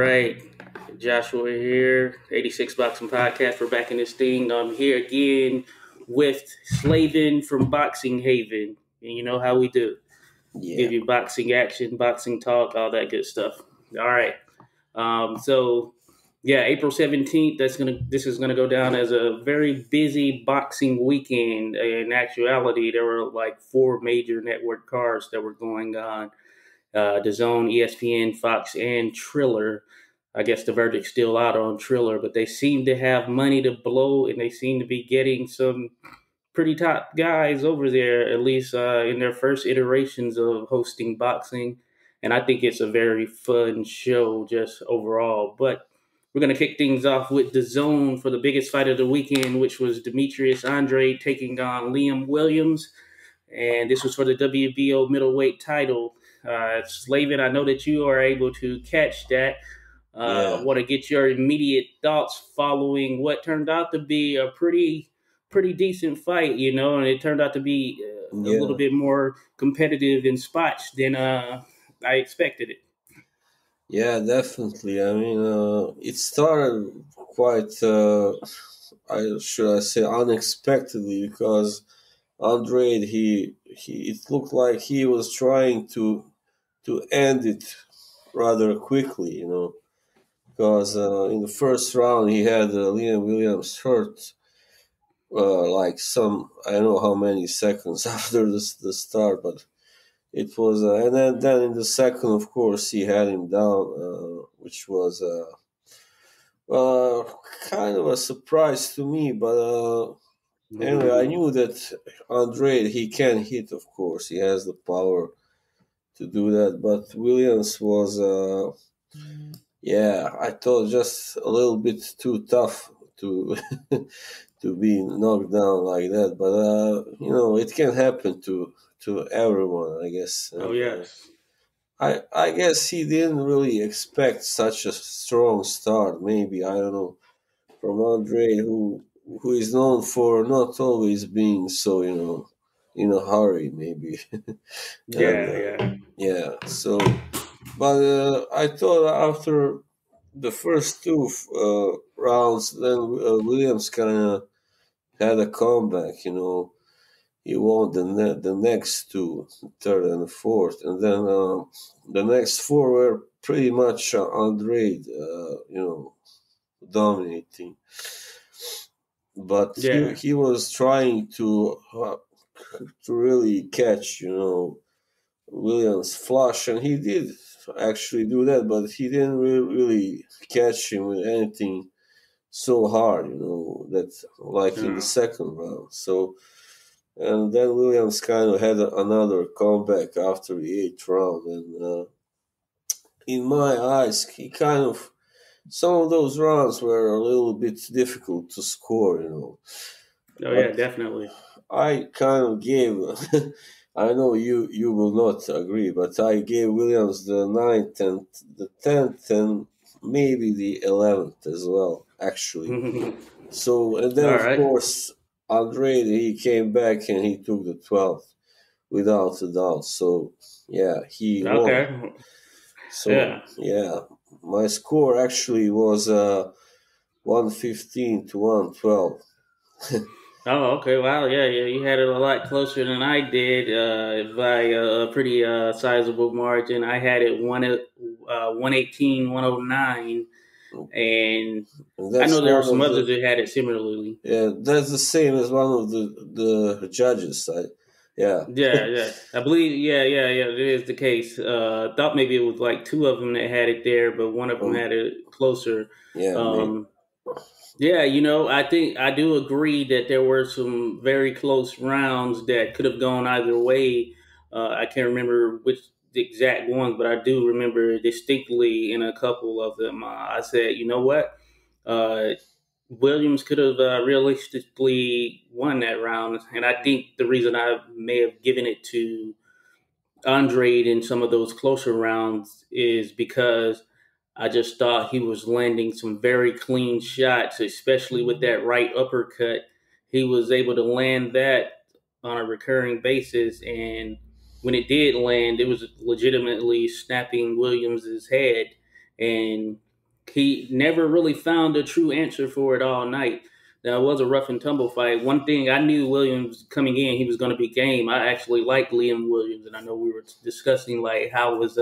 right. Joshua here, 86 Boxing Podcast. We're back in this thing. I'm here again with Slaven from Boxing Haven. And you know how we do. Yeah. Give you boxing action, boxing talk, all that good stuff. All right. April 17th, this is gonna go down as a very busy boxing weekend. In actuality, there were like 4 major network cards that were going on. DAZN, ESPN, Fox, and Triller. I guess the verdict's still out on Triller, but they seem to have money to blow, and they seem to be getting some pretty top guys over there, at least in their first iterations of hosting boxing. And I think it's a very fun show just overall. But we're going to kick things off with DAZN for the biggest fight of the weekend, which was Demetrius Andrade taking on Liam Williams. And this was for the WBO Middleweight title. Slaven, I know that you are able to catch that. I want to get your immediate thoughts following what turned out to be a pretty decent fight, and it turned out to be a little bit more competitive in spots than I expected it. Yeah, definitely. I mean, it started quite, should I say, unexpectedly, because Andrade, it looked like he was trying to end it rather quickly, because in the first round he had Liam Williams hurt. Like I don't know how many seconds after the start, but it was, and then in the second, of course, he had him down, which was kind of a surprise to me. But anyway, I knew that Andrade, he can hit, of course, he has the power to do that. But Williams was, I thought just a little bit too tough to to be knocked down like that. But it can happen to everyone, I guess. Oh yes. I guess he didn't really expect such a strong start. Maybe, I don't know, from Andre, who is known for not always being so in a hurry. Maybe. Yeah. So, but I thought after the first 2 rounds, then Williams kind of had a comeback. He won the next 2, third and fourth, and then the next 4 were pretty much Andrade, dominating. But he was trying to really catch, Williams' flush, and he did actually do that, but he didn't really catch him with anything so hard, that like in the second round. So. And then Williams kind of had another comeback after the 8th round. And in my eyes, some of those rounds were a little bit difficult to score, Oh, yeah, definitely. I kind of gave, I know you will not agree, but I gave Williams the 9th and the 10th and maybe the 11th as well, actually. So, and then, of course, Andrade, he came back and he took the 12th without a doubt. So, he won. So, my score actually was 115 to 112. Oh, okay. Wow. Yeah. You had it a lot closer than I did by a pretty sizable margin. I had it 118, 109. And I know there were some others that had it similarly. Yeah, that's the same as one of the judges. Yeah. I believe. Yeah. It is the case. I thought maybe it was like 2 of them that had it there, but one of them had it closer. I think I do agree that there were some very close rounds that could have gone either way. I can't remember which the exact ones, but I do remember distinctly in a couple of them. I said, you know what? Williams could have realistically won that round. And I think the reason I may have given it to Andrade in some of those closer rounds is because I just thought he was landing some very clean shots, especially with that right uppercut. He was able to land that on a recurring basis. And when it did land, it was legitimately snapping Williams's head. And he never really found a true answer for it all night. Now, it was a rough and tumble fight. One thing I knew Williams coming in, he was going to be game. I actually liked Liam Williams, and I know we were discussing like how was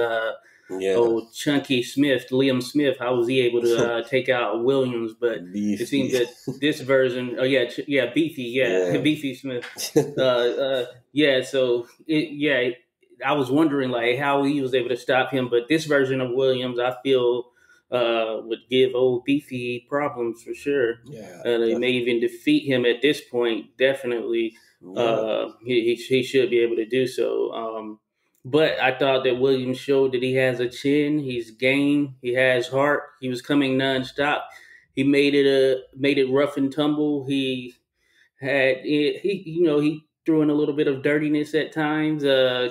Chunky Smith, Liam Smith, how was he able to take out Williams? But Beefy. It seems that this version, Beefy, Beefy Smith, So I was wondering like how he was able to stop him, but this version of Williams, I feel, would give old Beefy problems for sure. Yeah, they may even defeat him at this point. Definitely, he should be able to do so. But I thought that Williams showed that he has a chin. He's game. He has heart. He was coming nonstop. He made it rough and tumble. He threw in a little bit of dirtiness at times,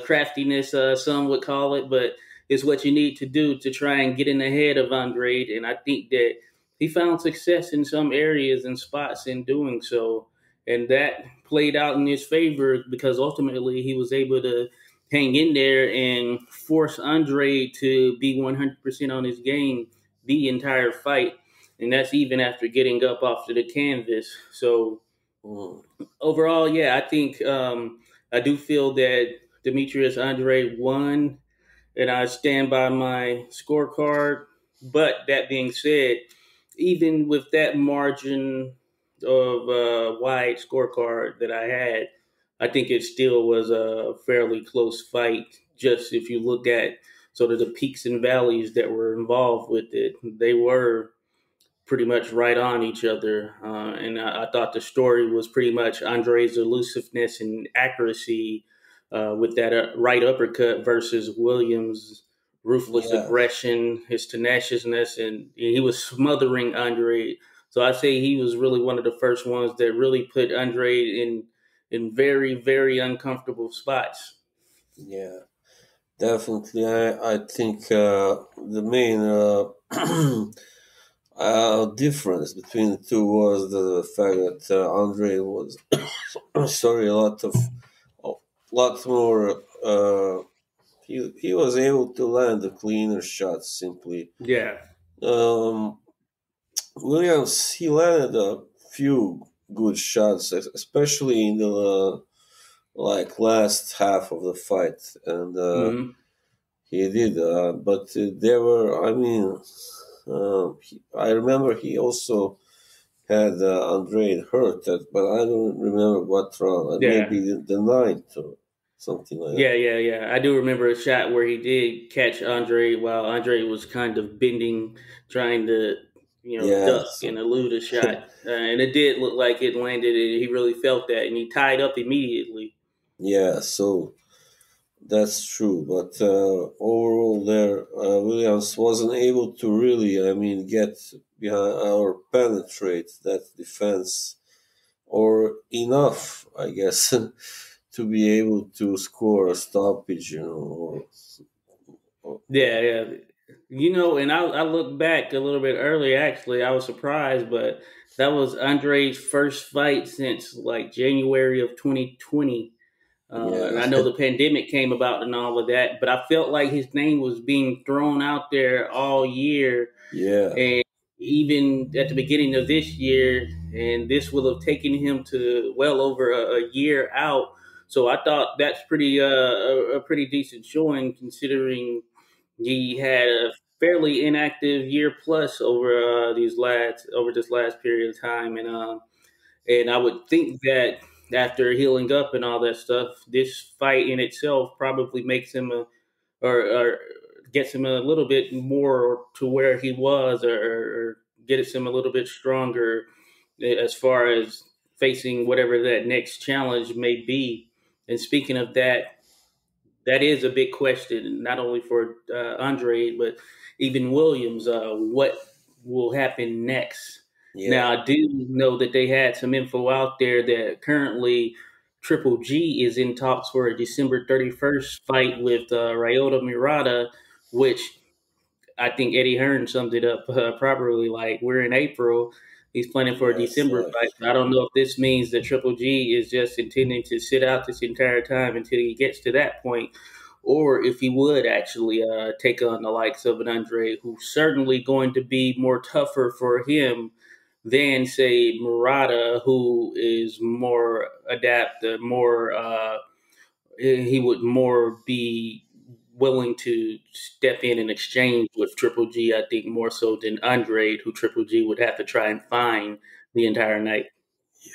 craftiness, some would call it, but it's what you need to do to try and get in the head of Andrade. And I think that he found success in some areas and spots in doing so. And that played out in his favor because ultimately he was able to hang in there and force Andrade to be 100% on his game the entire fight. And that's even after getting up off to the canvas. So overall, I think I do feel that Demetrius Andrade won, and I stand by my scorecard. But that being said, even with that margin of wide scorecard that I had, I think it still was a fairly close fight. Just if you look at sort of the peaks and valleys that were involved with it, they were pretty much right on each other. And I thought the story was pretty much Andrade's elusiveness and accuracy with that right uppercut versus Williams' ruthless aggression, his tenaciousness, and he was smothering Andrade. So I say he was really one of the first ones that really put Andrade in very, very uncomfortable spots. Yeah, definitely. I think the main difference between the two was the fact that Andrade was a lot more. He was able to land the cleaner shots simply. Yeah. Williams, he landed a few good shots, especially in the last half of the fight, and he did. But there were, I remember he also had Andrade hurt, but I don't remember what round. Maybe the ninth or something like that. Yeah. I do remember a shot where he did catch Andrade while Andrade was kind of bending, trying to duck and elude a shot. And it did look like it landed, and he really felt that, and he tied up immediately. Yeah, so that's true. But overall there, Williams wasn't able to really, get behind or penetrate that defense or enough, I guess, to be able to score a stoppage, Yeah. And I look back a little bit earlier, actually. I was surprised, but that was Andrade's first fight since like January of 2020. And I know the pandemic came about and all of that, but I felt like his name was being thrown out there all year. Yeah. And even at the beginning of this year, and this will have taken him to well over a year out. So I thought that's a pretty decent showing, considering he had a fairly inactive year plus over this last period of time, and I would think that after healing up and all that stuff, this fight in itself probably makes him or gets him a little bit more to where he was, or gets him a little bit stronger as far as facing whatever that next challenge may be. And speaking of that, that is a big question, not only for Andrade, but even Williams. What will happen next? Yeah. Now, I do know that they had some info out there that currently Triple G is in talks for a December 31st fight with Ryota Murata, which I think Eddie Hearn summed it up properly. Like, we're in April. He's planning for a December fight. I don't know if this means that Triple G is just intending to sit out this entire time until he gets to that point, or if he would actually take on the likes of an Andrade, who's certainly going to be more tougher for him than, say, Murata, who is more adaptive, more he would more be willing to step in and exchange with Triple G. I think more so than Andrade, who Triple G would have to try and find the entire night.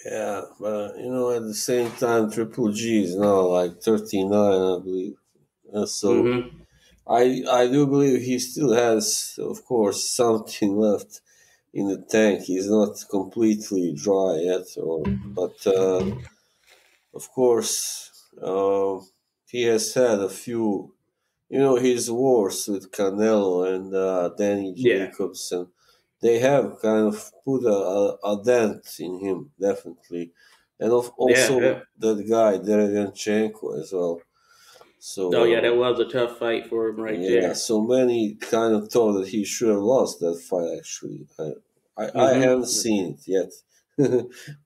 Yeah, but at the same time, Triple G is now like 39, I believe. So Mm-hmm. I do believe he still has, of course, something left in the tank. He's not completely dry yet, but of course, he has had a few, his wars with Canelo and Danny Yeah, Jacobs, and they have kind of put a dent in him, definitely. And yeah, also yeah. that guy, Derevenchenko, as well. Oh yeah, that So, was a tough fight for him right yeah, there. so many kind of thought that he should have lost that fight, actually. I haven't Mm-hmm. seen it yet.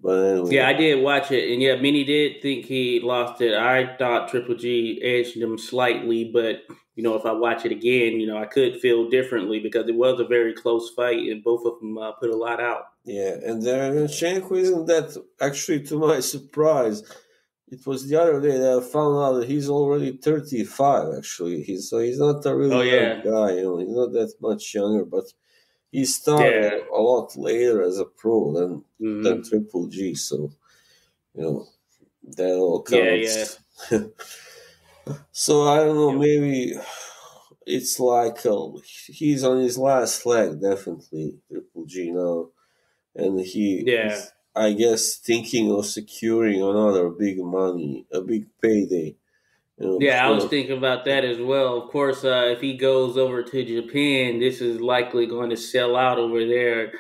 But Yeah, anyway, I did watch it, and yeah, many did think he lost it. I thought Triple G edged him slightly, but if I watch it again, I could feel differently because it was a very close fight, and both of them put a lot out. yeah, and Derevenchenko isn't that, actually, to my surprise. It was the other day that I found out that he's already 35, actually. He's not a Oh really young yeah, guy, he's not that much younger, but he started yeah, a lot later as a pro than hmm Triple G, so, you know, that all yeah, yeah, counts. So I don't know, yeah, maybe it's like he's on his last leg, definitely, Triple G now, and yeah. he's, I guess, thinking of securing another big money, a big payday. Yeah, I was Before, thinking about that as well. Of course, if he goes over to Japan, this is likely going to sell out over there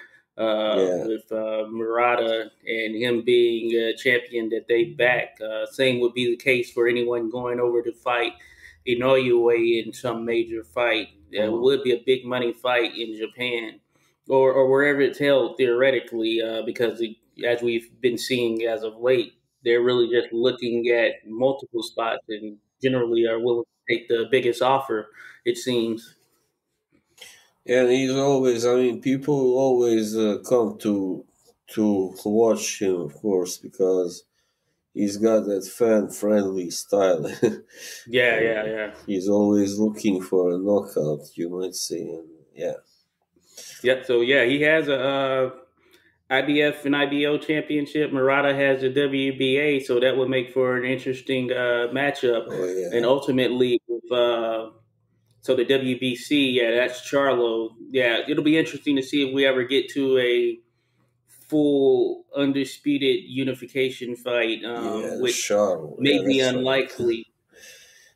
yeah, with Murata and him being a champion that they back. Same would be the case for anyone going over to fight Inoue in some major fight. It mhm. would be a big money fight in Japan or wherever it's held theoretically, because as we've been seeing as of late, they're really just looking at multiple spots and generally are willing to take the biggest offer, it seems. And he's always, I mean, people always come to watch him, of course, because he's got that fan friendly style. Yeah, yeah, uh, yeah. he's always looking for a knockout, you might say. And yeah, Yep. So yeah, he has a IBF and IBO championship. Murata has a WBA, so that would make for an interesting matchup. oh And yeah, ultimately, with so the WBC, yeah, that's Charlo. Yeah, it'll be interesting to see if we ever get to a full undisputed unification fight, yeah, the which Charlo, may yeah, be that's right. unlikely.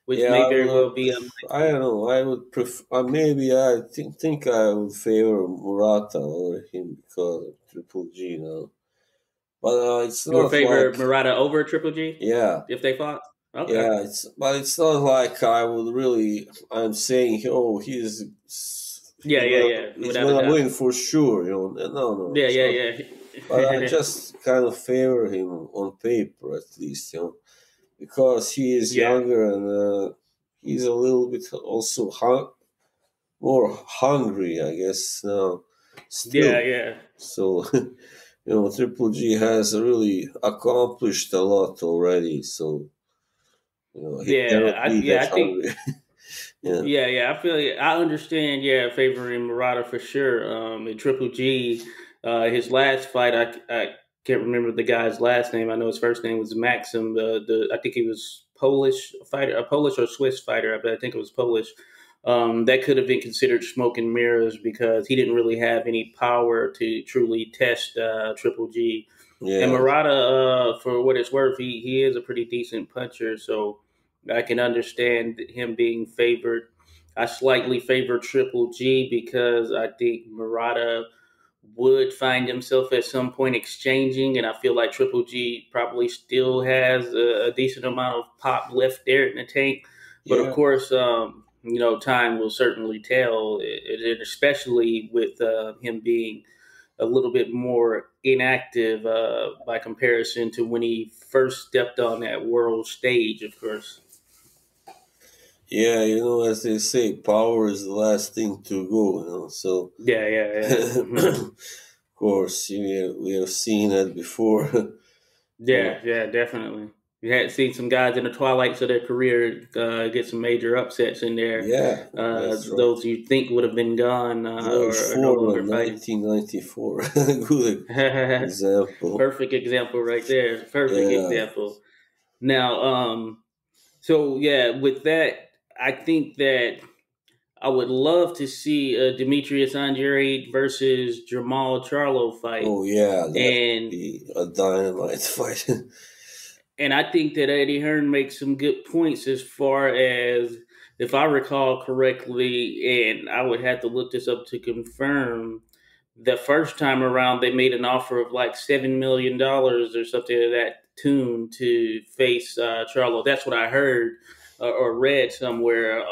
Which Yeah, may very well be I unlikely. don't know. I would prefer. Maybe I think I would favor Murata over him because of Triple G now. But it's You would not favor like, Murata over Triple G yeah, if they fought? Okay. yeah. It's not like I would really. I'm saying, oh, Yeah, yeah, yeah. he's Without a gonna doubt. win for sure. No, Yeah, it's yeah, not. But I yeah. just kind of favor him on paper, at least, because he is yeah, younger and he's a little bit also more hungry, I guess, now, yeah, still. yeah. So, Triple G has really accomplished a lot already. So, he cannot be Yeah, that I think hungry. Yeah, yeah. I feel I understand. Yeah, favoring Murata for sure. And Triple G, his last fight, I can't remember the guy's last name. I know his first name was Maxim. I think he was Polish fighter, a Polish or Swiss fighter. But I think it was Polish. That could have been considered smoke and mirrors because he didn't really have any power to truly test Triple G. And yeah, Murata, for what it's worth, he is a pretty decent puncher, so I can understand him being favored. I slightly favor Triple G because I think Murata would find himself at some point exchanging, and I feel like Triple G probably still has a decent amount of pop left there in the tank. But of yeah. course, time will certainly tell, especially with him being a little bit more inactive by comparison to when he first stepped on that world stage, of course. Yeah, as they say, power is the last thing to go. So Yeah. of course, we have seen that before. So Yeah, definitely. You had seen some guys in the twilights of their career get some major upsets in there. yeah, that's right. Those you think would have been gone George or no longer Foreman, fighting. 1994. Good example. Perfect example right there. Perfect Yeah. example. Now, so yeah, with that, I think that I would love to see a Demetrius Andrade versus Jamal Charlo fight, Oh, yeah, that would and be a dynamite fight. I think that Eddie Hearn makes some good points as far as, if I recall correctly, and I would have to look this up to confirm. The first time around, they made an offer of like $7 million or something of that tune to face Charlo. That's what I heard or read somewhere.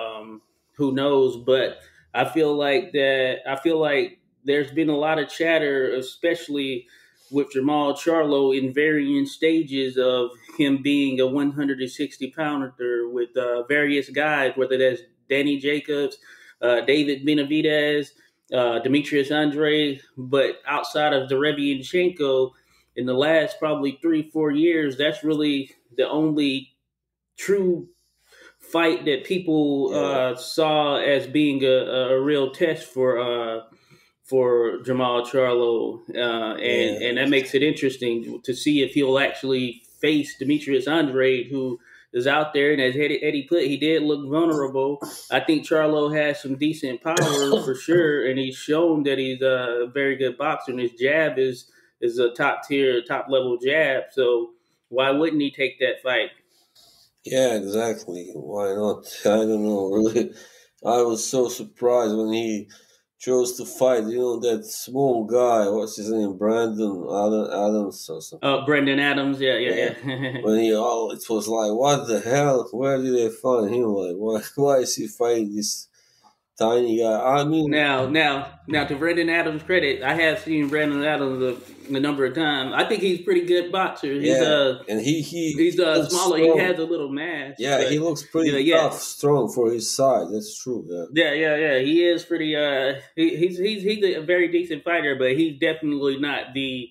Who knows? But I feel like there's been a lot of chatter, especially with Jamal Charlo, in varying stages of him being a 160 pounder with various guys, whether that's Danny Jacobs, David Benavidez, Demetrius Andrade. But outside of Derevianchenko, in the last probably 3-4 years, that's really the only true fight that people Yeah, saw as being a real test for Jamal Charlo, and yeah, that makes it interesting to see if he'll actually face Demetrius Andrade, who is out there. And as Eddie put, he did look vulnerable. I think Charlo has some decent power for sure, and he's shown that he's a very good boxer. And his jab is a top tier, top level jab. So why wouldn't he take that fight? yeah, exactly. Why not? I don't know. Really, I was so surprised when he chose to fight. That small guy. What's his name? Brandon Adams or something. Brendan Adams, yeah, Yeah. yeah. When it was like, what the hell? Where did they find him? Like, why is he fighting this tiny guy? I mean, Now, to Brandon Adams' credit, I have seen Brandon Adams a number of times. I think he's a pretty good boxer. yeah, and he He's looks smaller. He strong. has a little mass, Yeah, he but looks pretty yeah, tough, strong for his size. That's true. Yeah, yeah. He is pretty. He's a very decent fighter, but he's definitely not the.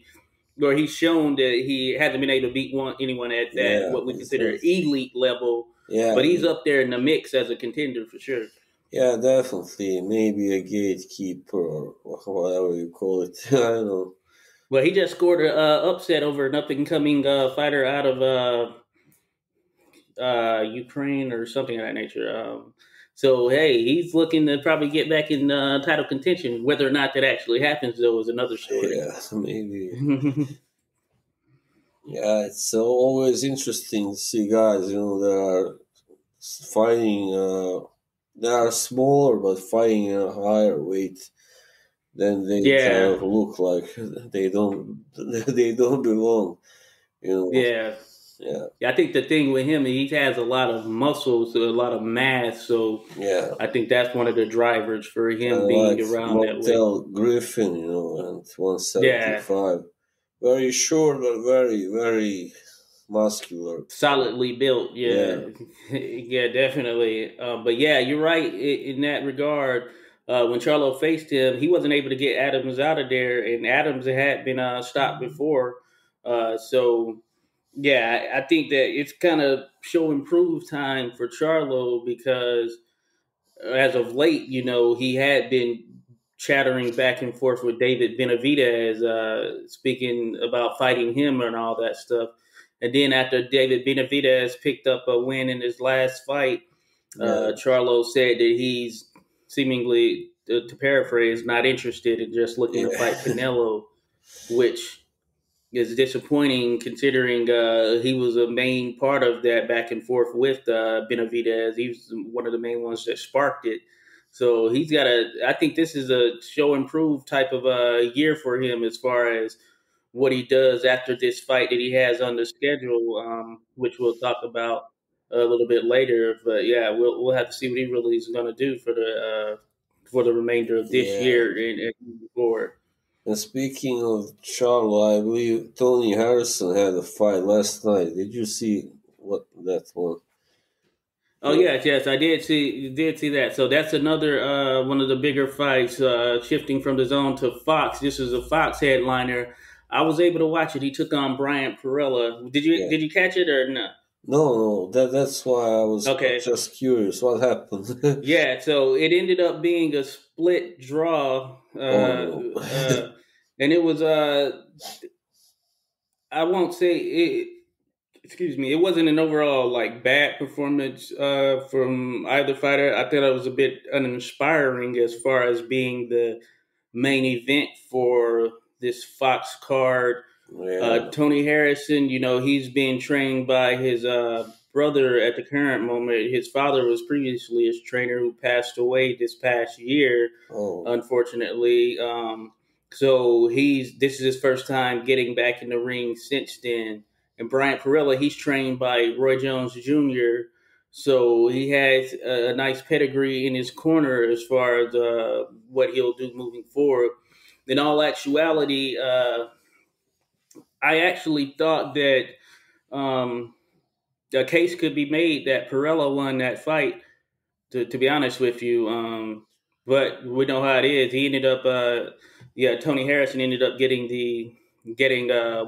Or he's shown that he hasn't been able to beat anyone at that yeah, what we consider exactly. elite level. Yeah, But he's up there in the mix as a contender for sure. yeah, definitely. Maybe a gatekeeper or whatever you call it. I don't know. Well, he just scored a upset over an up and coming fighter out of Ukraine or something of that nature. So hey, he's looking to probably get back in title contention. Whether or not that actually happens, though, is another story. Yeah, maybe. Yeah, it's always interesting to see guys. That are fighting. They are smaller but fighting in a higher weight. Then they kind Yeah, of look like they don't they don't belong. You know. yeah. Yeah. Yeah, I think the thing with him, he has a lot of muscles, a lot of mass. So Yeah. I think that's one of the drivers for him being Like around that weight. Montel Griffin, and Yeah, 175. Very short but very, very muscular. solidly built. Yeah, Yeah. yeah, definitely. But yeah, you're right in that regard. When Charlo faced him, he wasn't able to get Adams out of there, and Adams had been stopped before. So yeah, I think that it's kind of show improved time for Charlo because as of late, he had been chattering back and forth with David Benavidez, speaking about fighting him and all that stuff. And then after David Benavidez picked up a win in his last fight, Yeah. Charlo said that he's seemingly, to paraphrase, not interested in just looking to fight Yeah. Canelo, which is disappointing considering he was a main part of that back and forth with Benavidez. He was one of the main ones that sparked it. So he's got I think this is a show improved type of year for him as far as what he does after this fight that he has on the schedule, which we'll talk about a little bit later. But yeah, we'll have to see what he really is going to do for the remainder of this Yeah. year and moving forward. And speaking of Charlo, I believe Tony Harrison had a fight last night. Did you see what that one? Oh yes, I did see that. So that's another one of the bigger fights, shifting from the zone to Fox. This is a Fox headliner. I was able to watch it. He took on Bryant Perella. Yeah. Did you catch it or not? No, that's why I was Okay. just curious what happened. Yeah, so it ended up being a split draw, Oh no. and it was I won't say it. Excuse me, it wasn't an overall like bad performance from either fighter. I thought it was a bit uninspiring as far as being the main event for this Fox card. Yeah. Tony Harisson, he's being trained by his brother at the current moment. His father was previously his trainer who passed away this past year, unfortunately. So this is his first time getting back in the ring since then. And Bryant Perella, he's trained by Roy Jones Jr., so he has a nice pedigree in his corner as far as what he'll do moving forward. In all actuality, I actually thought that a case could be made that Perella won that fight. To be honest with you, but we know how it is. He ended up, Tony Harisson ended up getting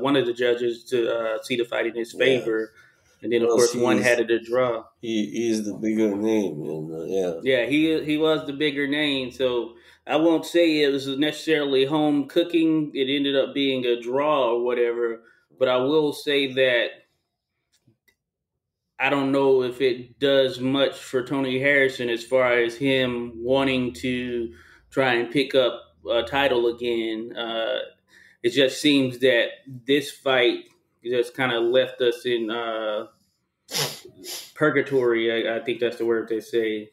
one of the judges to see the fight in his favor, and then of course one had it a draw. He is the bigger name, and yeah, he was the bigger name. So I won't say it was necessarily home cooking. It ended up being a draw or whatever, but I will say that I don't know if it does much for Tony Harisson as far as him wanting to try and pick up a title again. It just seems that this fight just kind of left us in purgatory. I think that's the word they say,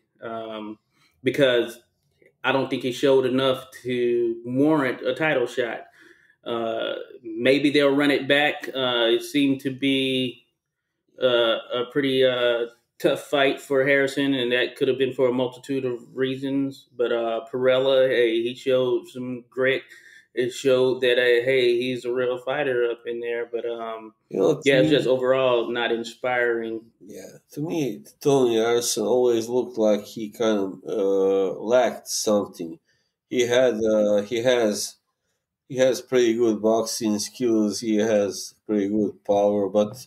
because I don't think he showed enough to warrant a title shot. Maybe they'll run it back. It seemed to be a pretty tough fight for Harisson, and that could have been for a multitude of reasons. But Perella, hey, he showed some grit. It showed that, hey, he's a real fighter up in there. But it's just overall not inspiring. Yeah, to me, Tony Harisson always looked like he kind of lacked something. He has pretty good boxing skills. He has pretty good power, but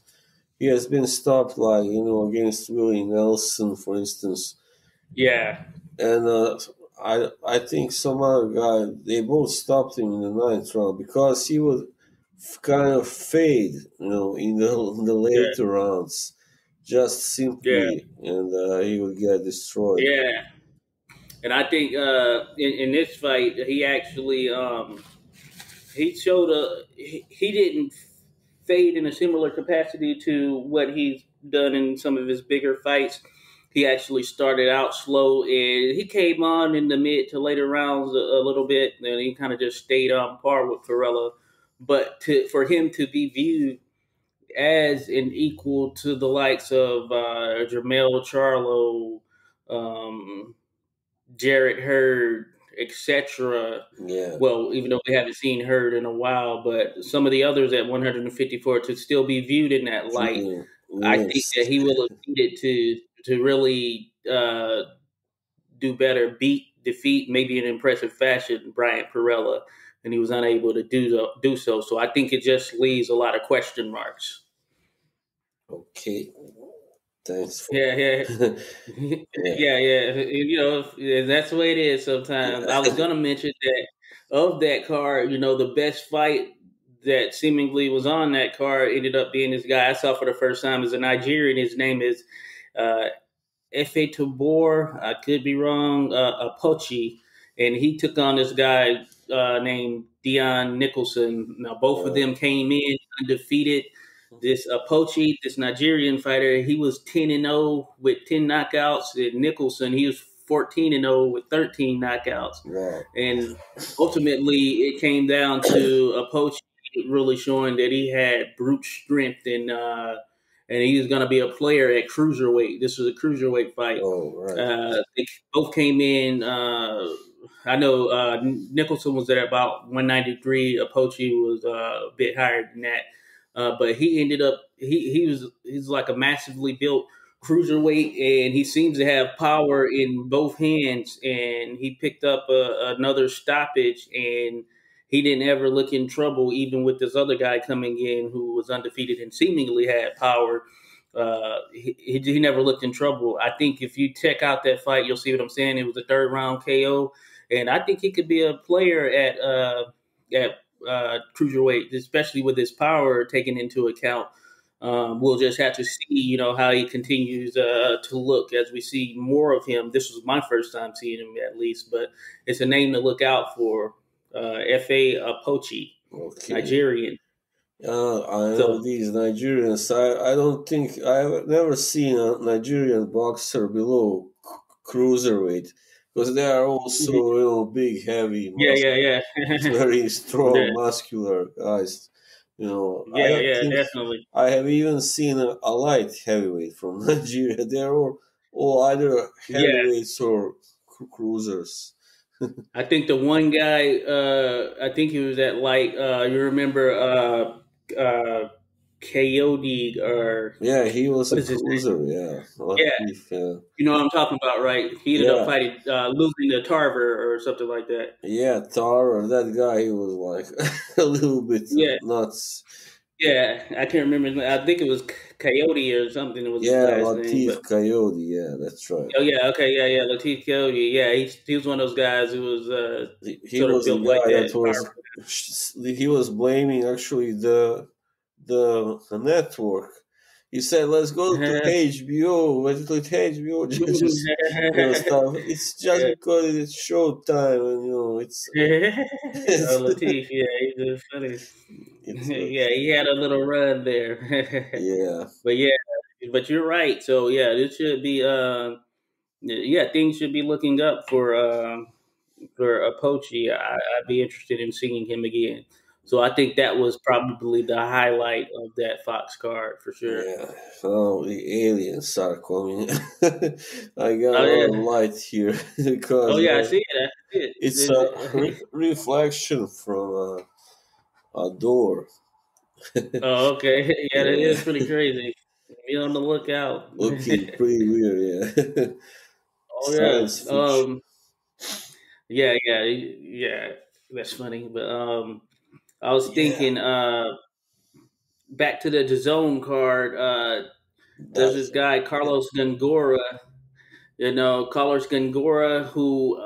he has been stopped, like, against Willie Nelson, for instance. Yeah. And I think some other guy, they both stopped him in the ninth round because he would kind of fade, in the later rounds, just simply, and he would get destroyed. Yeah. And I think in this fight, he actually he showed he didn't fade in a similar capacity to what he's done in some of his bigger fights. He actually started out slow, and he came on in the mid to later rounds a little bit, and he kind of just stayed on par with Perella. But for him to be viewed as an equal to the likes of Jermell Charlo, Jarrett Hurd, etc. Yeah. Well, even though we haven't seen Hurd in a while, but some of the others at 154 to still be viewed in that light, I think that he will have needed to really do better, defeat, maybe in impressive fashion, Bryant Perella, and he was unable to do so. So I think it just leaves a lot of question marks. Okay. Thanks. Yeah. That's the way it is sometimes. I was going to mention that of that card, the best fight that seemingly was on that card ended up being this guy I saw for the first time as a Nigerian. His name is Efe Tabor. I could be wrong. Apochi. And he took on this guy named Dion Nicholson. Now, both of them came in undefeated. This Apochi, this Nigerian fighter, he was 10-0 with 10 knockouts. And Nicholson, he was 14-0 with 13 knockouts. Wow. And ultimately, it came down to Apochi really showing that he had brute strength, and he was going to be a player at cruiserweight. This was a cruiserweight fight. Oh, right. They both came in. I know Nicholson was at about 193. Apochi was a bit higher than that. But he ended up he's like a massively built cruiserweight, and he seems to have power in both hands. And he picked up another stoppage, and he didn't ever look in trouble, even with this other guy coming in who was undefeated and seemingly had power. He never looked in trouble. I think if you check out that fight, you'll see what I'm saying. It was a third round KO, and I think he could be a player at cruiserweight, especially with his power taken into account. We'll just have to see, how he continues to look as we see more of him. This was my first time seeing him, at least, but it's a name to look out for. F.A. Pochi, Okay. Nigerian. I know these Nigerians. I don't think I've never seen a Nigerian boxer below cruiserweight, because they are also big, heavy, yeah. very strong, muscular guys. I don't think definitely. I have even seen a light heavyweight from Nigeria. They're all either heavyweights or cruisers. I think the one guy, I think he was at light. You remember Coyote or he was a cruiser. Yeah. You know what I'm talking about, right? He ended up fighting, losing to Tarver or something like that. Yeah, Tarver. That guy, he was like a little bit nuts. Yeah, I can't remember. I think it was Coyote or something. It was his last name. Latif Coyote. Yeah, that's right. Oh yeah, okay, yeah, Latif Coyote. Yeah, he was one of those guys who was he was built like that. He was blaming actually the network. He said, "Let's go to HBO. Let's go to HBO." Stuff. It's just because it's showtime, and it's. Latif, yeah, he's funny. Yeah, he had a little run there. But you're right. So this should be things should be looking up for Pochi. I'd be interested in seeing him again. So I think that was probably the highlight of that Fox card for sure. Yeah. Oh, the aliens are coming. I got a lot of light here because. I see it. It's a reflection from a door. Okay. Yeah, that is pretty crazy. Be on the lookout. Looking pretty weird, yeah. Yeah. That's funny. But I was thinking back to the DAZN card. There's this guy Carlos Gongora. Carlos Gongora, who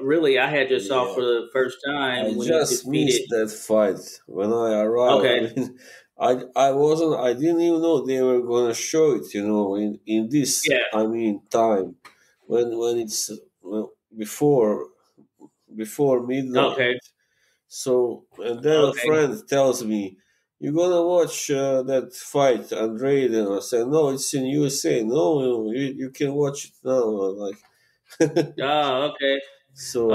really I had just saw for the first time. I just missed that fight when I arrived. Okay. I didn't even know they were gonna show it. In this time when it's before midnight. Okay. So and then a friend tells me, "You're gonna watch that fight, Andrade?" And I said, "No, it's in USA. No, you can watch it now." Like, okay. So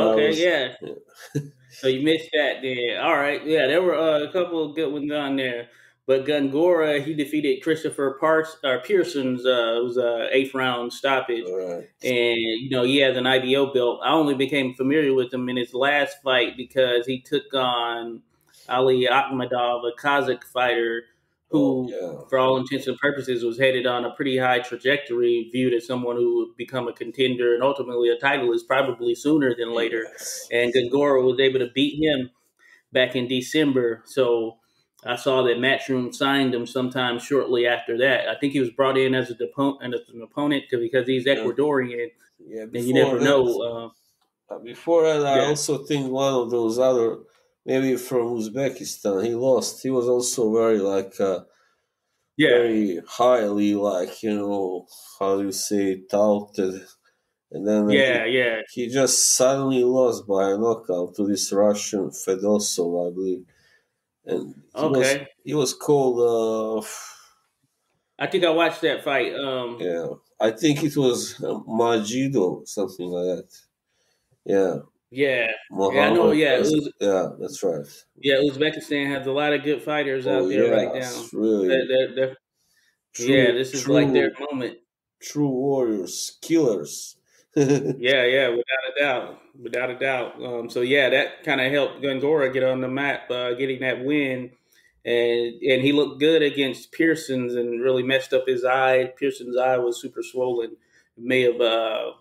So you missed that then. All right. Yeah, there were a couple of good ones on there. But Gongora, he defeated Christopher Pearson's it was a 8th round stoppage. Right. And he has an IBO belt. I only became familiar with him in his last fight because he took on Ali Akhmadov, a Kazakh fighter who, for all intents and purposes, was headed on a pretty high trajectory, viewed as someone who would become a contender and ultimately a titleist probably sooner than later. Yes. And Gongora was able to beat him back in December. So I saw that Matchroom signed him sometime shortly after that. I think he was brought in as an opponent because he's Ecuadorian. Yeah, and you never know. Before that, I also think one of those other, maybe from Uzbekistan, he lost. He was also very very highly how do you say, touted. And then he just suddenly lost by a knockout to this Russian Fedosov, I believe. And he was called. I think I watched that fight. I think it was Majido, something like that. Yeah. Yeah. Muhammad, I know. Yeah. That's right. Yeah, Uzbekistan has a lot of good fighters out there right now. Really. This is like their moment. True warriors, killers. Yeah, without a doubt. So that kind of helped Gongora get on the map, getting that win, and he looked good against Pearson's and really messed up his eye. Pearson's eye was super swollen. It may have, I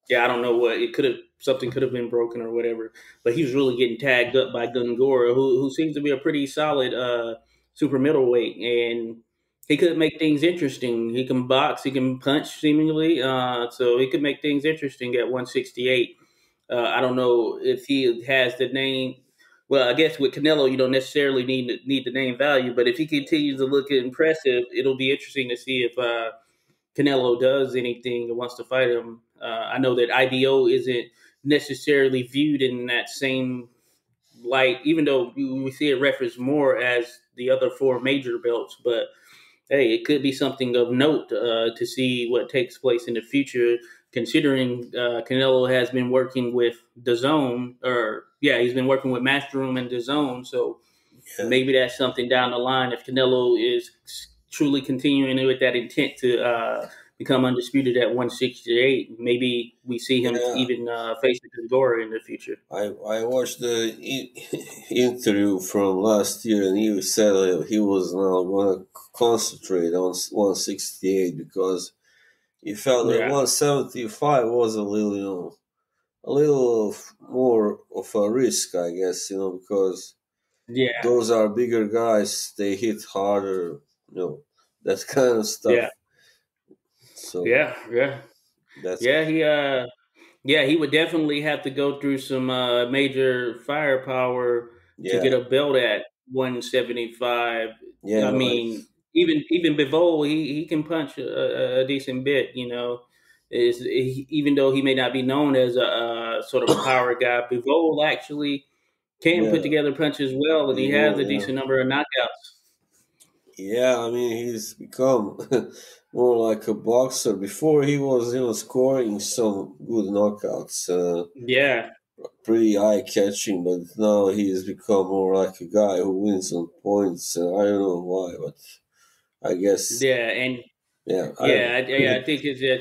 don't know what it could have. Something could have been broken or whatever. But he was really getting tagged up by Gongora, who seems to be a pretty solid super middleweight, and he could make things interesting. He can box, he can punch, seemingly, so he could make things interesting at 168. I don't know if he has the name. Well, I guess with Canelo, you don't necessarily need the name value, but if he continues to look impressive, it'll be interesting to see if Canelo does anything and wants to fight him. I know that IBO isn't necessarily viewed in that same light, even though we see it referenced more as the other four major belts. But hey, it could be something of note to see what takes place in the future, considering Canelo has been working with DAZN, he's been working with Matchroom and DAZN. So maybe that's something down the line if Canelo is truly continuing with that intent to become undisputed at 168. Maybe we see him even facing Gongora in the future. I watched the interview from last year, and he said he was now going to concentrate on 168 because he felt that 175 was a little more of a risk, I guess, because those are bigger guys. They hit harder, that kind of stuff. Yeah. So he would definitely have to go through some major firepower to get a belt at 175. Yeah, I mean, even Bivol, he can punch a decent bit. Even though he may not be known as a sort of a power guy, Bivol actually can put together punches well, and he has a decent number of knockouts. Yeah, I mean, he's become more like a boxer. Before he was, scoring some good knockouts. Pretty eye-catching, but now he has become more like a guy who wins on points. I don't know why, but I guess. I think it's that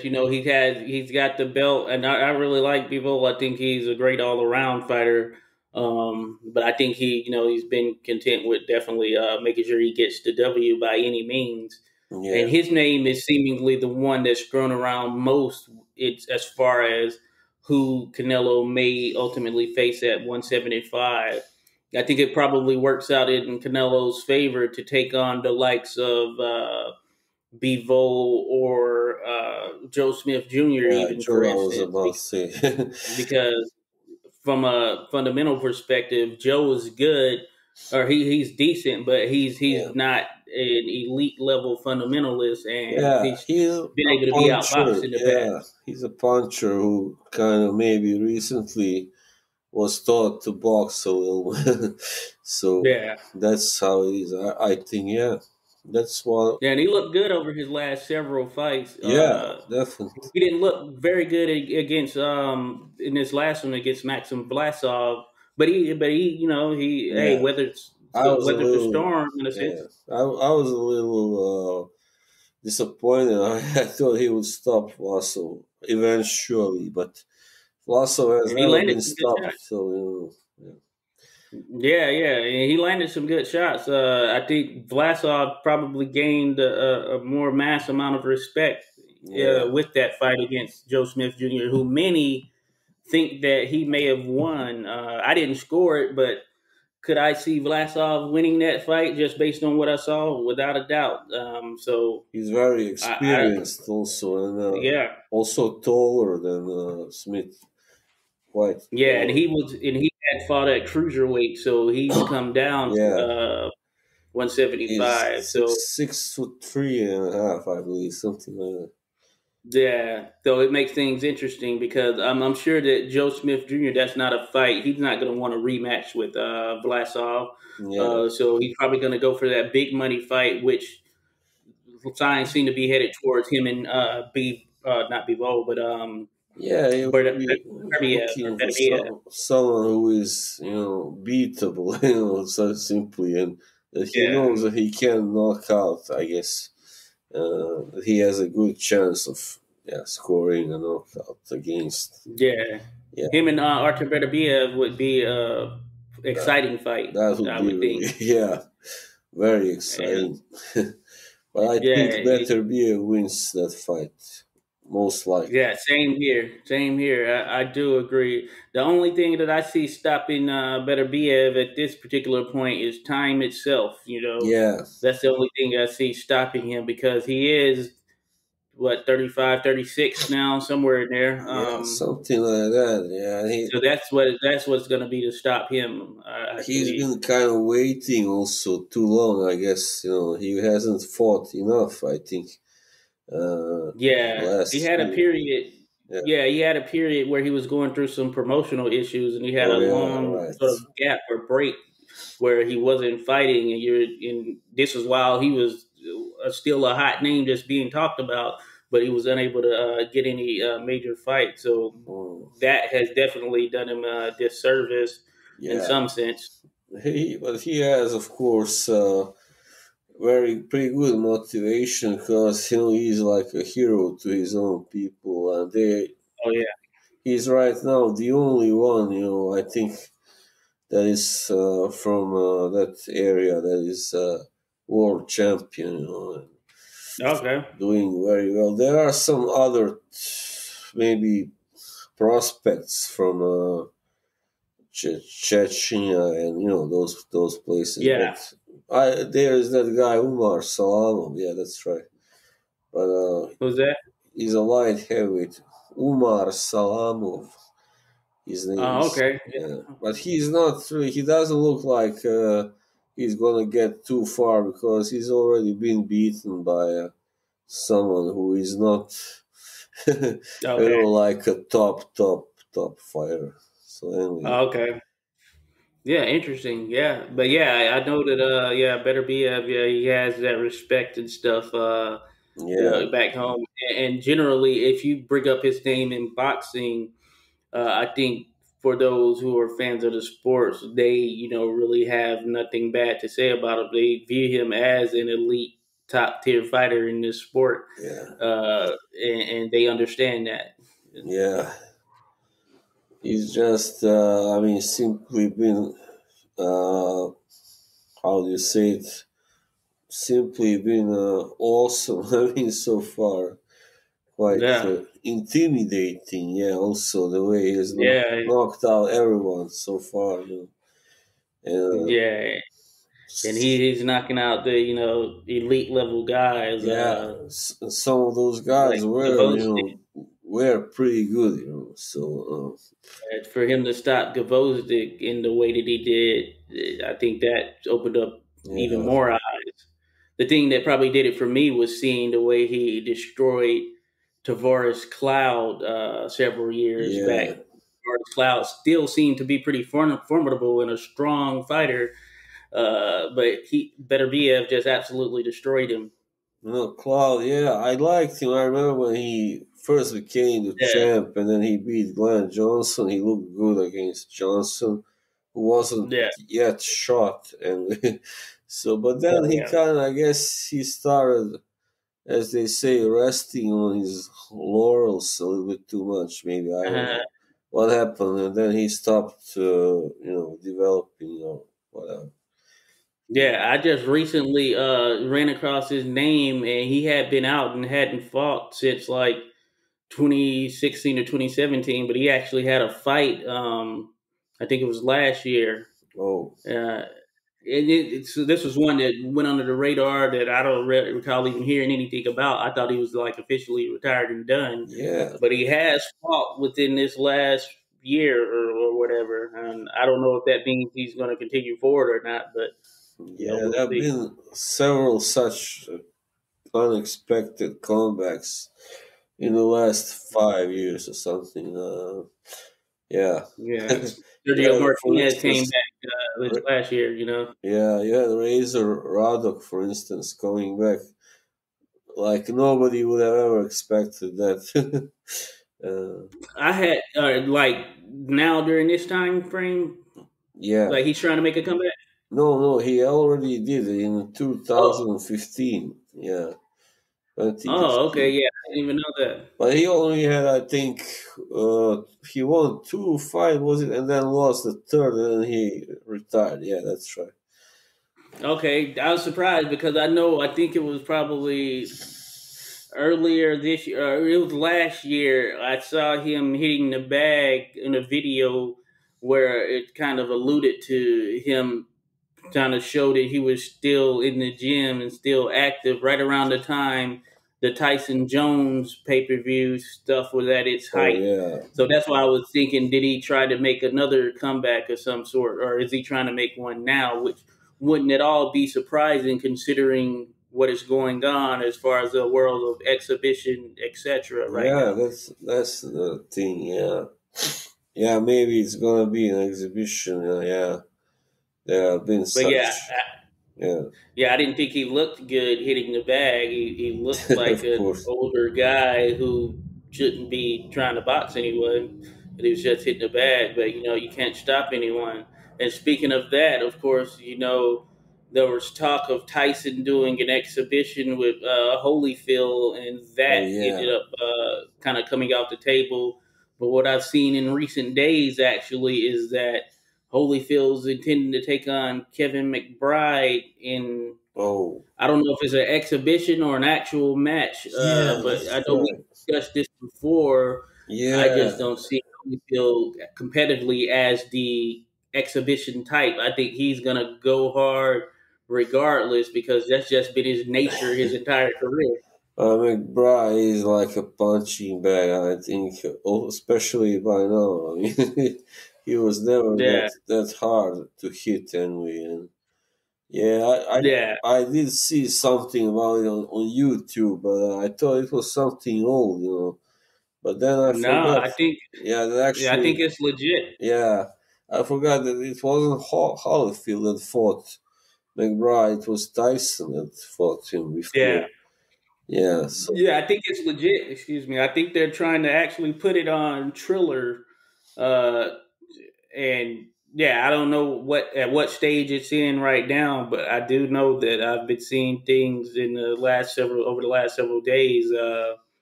he's got the belt, and I really like Bivol. I think he's a great all-around fighter. But I think he's been content with definitely making sure he gets the W by any means. Yeah. And his name is seemingly the one that's thrown around most. It's as far as who Canelo may ultimately face at 175. I think it probably works out in Canelo's favor to take on the likes of Bivol or Joe Smith Jr. even, for instance, because from a fundamental perspective, Joe is good, or he's decent, but he's not an elite level fundamentalist, and he's been able to be outboxed in the past. He's a puncher who kind of maybe recently was taught to box a little. So that's how it is. I think, that's what. Yeah, and he looked good over his last several fights. Definitely. He didn't look very good against in this last one against Maxim Vlasov, but he weathered the storm in a sense. I was a little disappointed. I thought he would stop Vlasov eventually, but Vlasov has never been stopped. So he landed some good shots. I think Vlasov probably gained a more mass amount of respect with that fight against Joe Smith Jr., who many think that he may have won. I didn't score it, but could I see Vlasov winning that fight just based on what I saw? Without a doubt. So he's very experienced, also, and also taller than Smith. Quite. Yeah, and he had fought at cruiserweight, so he's come down to 175. He's so 6'3.5", I believe, something like that. Yeah, so it makes things interesting because I'm sure that Joe Smith Jr., that's not a fight. He's not going to want a rematch with Vlasov. So he's probably going to go for that big money fight, which signs seem to be headed towards him and not Bivol, but someone who is beatable, so simply, and that he knows that he can knock out. I guess he has a good chance of scoring a knockout against. Him and Artem Beterbiev would be a exciting fight. That would I would think. very exciting. But I think Beterbiev wins that fight, most likely. Yeah, same here. Same here. I do agree. The only thing that I see stopping Beterbiev at this particular point is time itself. Yeah. That's the only thing I see stopping him because he is, what, 35, 36 now, somewhere in there. Yeah, something like that. Yeah, so that's what's going to be to stop him. I he's believe. been kind of waiting also too long. I guess he hasn't fought enough. I think. Yeah, he Last had a year. period. Yeah, he had a period where he was going through some promotional issues, and he had Oh a yeah, long right. sort of gap or break where he wasn't fighting. And this was while he was still a hot name just being talked about, but he was unable to get any major fights. So that has definitely done him a disservice in some sense. But he has, of course, pretty good motivation because he's like a hero to his own people, and Oh yeah. he's right now the only one, I think that is from that area that is world champion, Okay. doing very well. There are some other maybe prospects from Chechnya and those places, Yeah. but there's that guy Umar Salamov. Yeah, that's right. But Who's that? he's a light heavyweight. Umar Salamov. His name Oh, is. okay. Yeah. But he's not. He doesn't look like he's gonna get too far because he's already been beaten by someone who is not, Okay. like a top fighter. So anyway. Okay. Yeah, interesting. Yeah, but yeah, I know that. Yeah, Better be. Yeah, he has that respect and stuff. Yeah. Back home, and generally, if you bring up his name in boxing, I think for those who are fans of the sports, they really have nothing bad to say about him. They view him as an elite, top tier fighter in this sport. Yeah. And they understand that. Yeah. He's just, simply been, how do you say it? Simply been awesome. So far, quite Yeah, intimidating. Yeah, also the way he has yeah, knocked out everyone so far. And, yeah. And he's knocking out the elite level guys. yeah, some of those guys Like Gavosdik. were pretty good. So For him to stop Gavosdik in the way that he did, I think that opened up even yeah, more eyes. The thing that probably did it for me was seeing the way he destroyed Tavares Cloud several years back. yeah. Tavares Cloud still seemed to be pretty formidable and a strong fighter, but Beterbiev just absolutely destroyed him. Cloud, yeah, I liked him. I remember when he first became the Yeah, champ and then he beat Glenn Johnson. He looked good against Johnson, who wasn't yeah, yet shot. And so, but oh, then he yeah. kind of, I guess, he started, as they say, resting on his laurels a little bit too much. Maybe, I don't know what happened. And then he stopped, developing, whatever. Yeah, I just recently ran across his name, and he had been out and hadn't fought since like 2016 or 2017. But he actually had a fight. I think it was last year. Oh, So this was one that went under the radar that I don't recall even hearing anything about. I thought he was like officially retired and done, yeah. but he has fought within this last year or whatever. And I don't know if that means he's going to continue forward or not, but Yeah, we'll there have see. been several such unexpected comebacks in the last 5 years or something. Yeah. Yeah, Sergio Yeah, for Martinez came instance, back this last year. yeah, you had Razor Radok, for instance, coming back. Like nobody would have ever expected that. uh, I had like now during this time frame, yeah. like he's trying to make a comeback. No, he already did it in Oh, 2015. Yeah, oh, okay, 2015. yeah, I didn't even know that. But he only had, I think, he won two fights, was it, and then lost the third, and then he retired. Yeah, that's right. Okay, I was surprised because I think it was probably earlier this year, or it was last year. I saw him hitting the bag in a video where it kind of alluded to him trying to show that he was still in the gym and still active right around the time the Tyson Jones pay per view stuff was at its Oh height. yeah, So that's why I was thinking, did he try to make another comeback of some sort, or is he trying to make one now? Which wouldn't at all be surprising considering what is going on as far as the world of exhibition, etc. right yeah. now. That's the thing. Yeah, yeah. Maybe it's gonna be an exhibition. Yeah, there have been But yeah, such. Yeah, yeah, I didn't think he looked good hitting the bag. He looked like of an course. older guy who shouldn't be trying to box anyone. But he was just hitting the bag. But you can't stop anyone. And speaking of that, of course, there was talk of Tyson doing an exhibition with Holyfield, and Oh that ended yeah. up kind of coming out the table. But what I've seen in recent days actually is that Holyfield's intending to take on Kevin McBride in, Oh I don't know if it's an exhibition or an actual match, yeah. but That's I know we right. discussed this before. I just Yeah. don't see Holyfield competitively as the exhibition type. I think he's gonna go hard regardless because that's just been his nature his entire career. McBride is like a punching bag. I think, especially by now. I mean, he was never Yeah, that hard to hit anyway. And yeah, yeah. I did see something about it on YouTube, but I thought it was something old, But then I No, forgot. I think Yeah, that yeah, I think actually, it's legit. yeah, I forgot that it wasn't Holyfield that fought McBride. It was Tyson that fought him Yeah. before. Yeah, so Yeah, I think it's legit. Excuse me. I think they're trying to actually put it on Triller, uh, and yeah, I don't know what stage it's in right now, but I do know that I've been seeing things in the last several over the last several days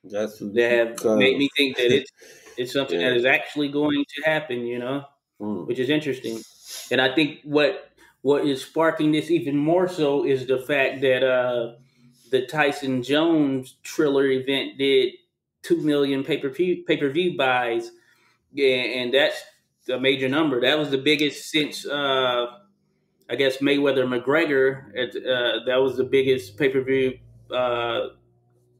that would that be have kind made of me think that it's something that yeah. is actually going to happen. Hmm. Which is interesting, and I think what is sparking this even more so is the fact that the Tyson Jones Triller event did 2 million pay per view buys, yeah, and that's a major number. That was the biggest since I guess Mayweather McGregor. That was the biggest pay per view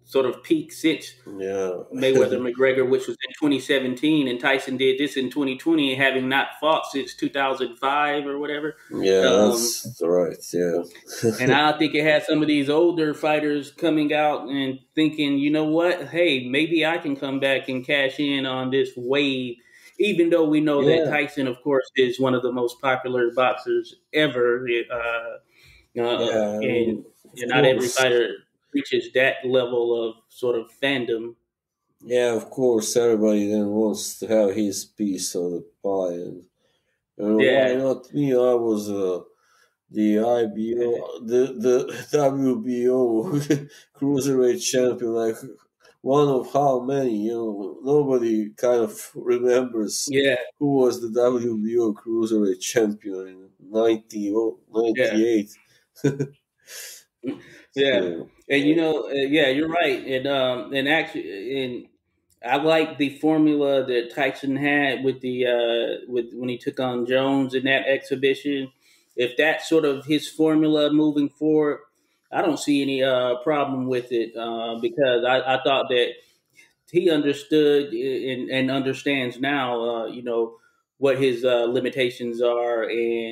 sort of peak since Yeah, Mayweather McGregor, which was in 2017, and Tyson did this in 2020, having not fought since 2005 or whatever. yeah, Um, that's right. Yeah, And I think it had some of these older fighters coming out and thinking, you know what? Hey, maybe I can come back and cash in on this wave. Even though we know that yeah, Tyson, of course, is one of the most popular boxers ever, yeah. I and mean, of not every course. fighter reaches that level of sort of fandom. Yeah, of course. Everybody then wants to have his piece of the pie, and why Yeah, not me? I was the IBO, the WBO cruiserweight champion, like one of how many? Nobody kind of remembers yeah, who was the WBO cruiserweight champion in yeah. 98. Yeah, So, and yeah, you're right. And actually, and I like the formula that Tyson had with the with when he took on Jones in that exhibition. If that's sort of his formula moving forward, I don't see any problem with it because I thought that he understood and understands now, what his limitations are,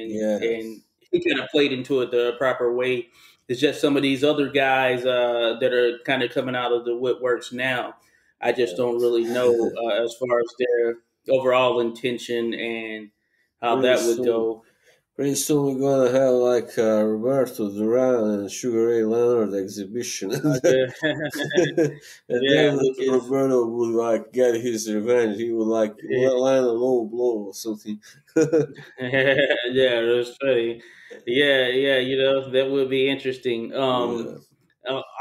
yeah, and he kind of played into it the proper way. It's just some of these other guys that are kind of coming out of the woodworks now. I just don't really know yeah. as far as their overall intention and how Pretty that would soon. go. Pretty soon we're gonna have like Roberto Duran and Sugar Ray Leonard exhibition, and Yeah, yeah, then which is Roberto would like get his revenge. He would like land a low blow or something. yeah, that's funny. Yeah, yeah, that would be interesting. Yeah.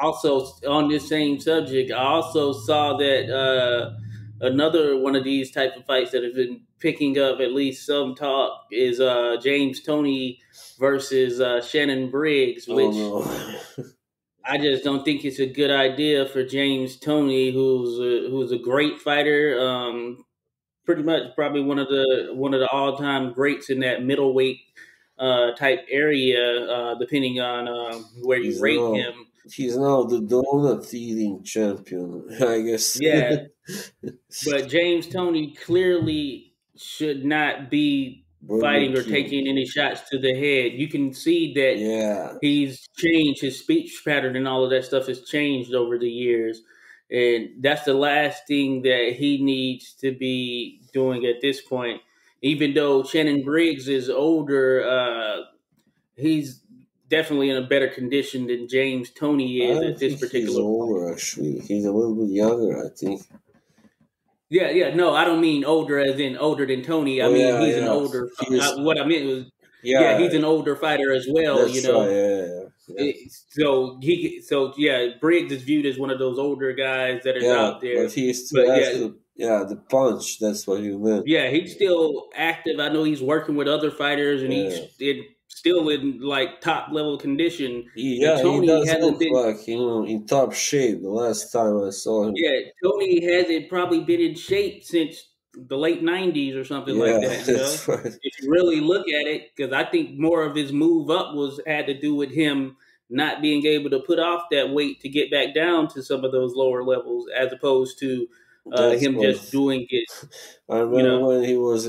Also on this same subject, I also saw that another one of these type of fights that have been picking up at least some talk is James Toney versus Shannon Briggs, which I just don't think it's a good idea for James Toney, who's a great fighter. Pretty much probably one of the all time greats in that middleweight type area, depending on where you rate him. He's now the donut eating champion, I guess. Yeah, but James Toney clearly should not be fighting or taking any shots to the head. You can see that he's changed his speech pattern and all of that stuff has changed over the years. And that's the last thing that he needs to be doing at this point. Even though Shannon Briggs is older, he's definitely in a better condition than James Toney is at this particular he's older, actually. He's a little bit younger, I think. Yeah. No, I don't mean older as in older than Toney. I mean, he's an older. What I meant was, he's an older fighter as well. That's right, Briggs is viewed as one of those older guys that is out there. But he still has the punch. That's what you meant. Yeah, he's still active. I know he's working with other fighters, and he's still in like top level condition. Yeah, Tony hasn't been like in top shape. The last time I saw him. Yeah, Tony hasn't probably been in shape since the late '90s or something like that. That's right. If you really look at it, because I think more of his move up had to do with him not being able to put off that weight to get back down to some of those lower levels, as opposed to him just doing it. I remember when he was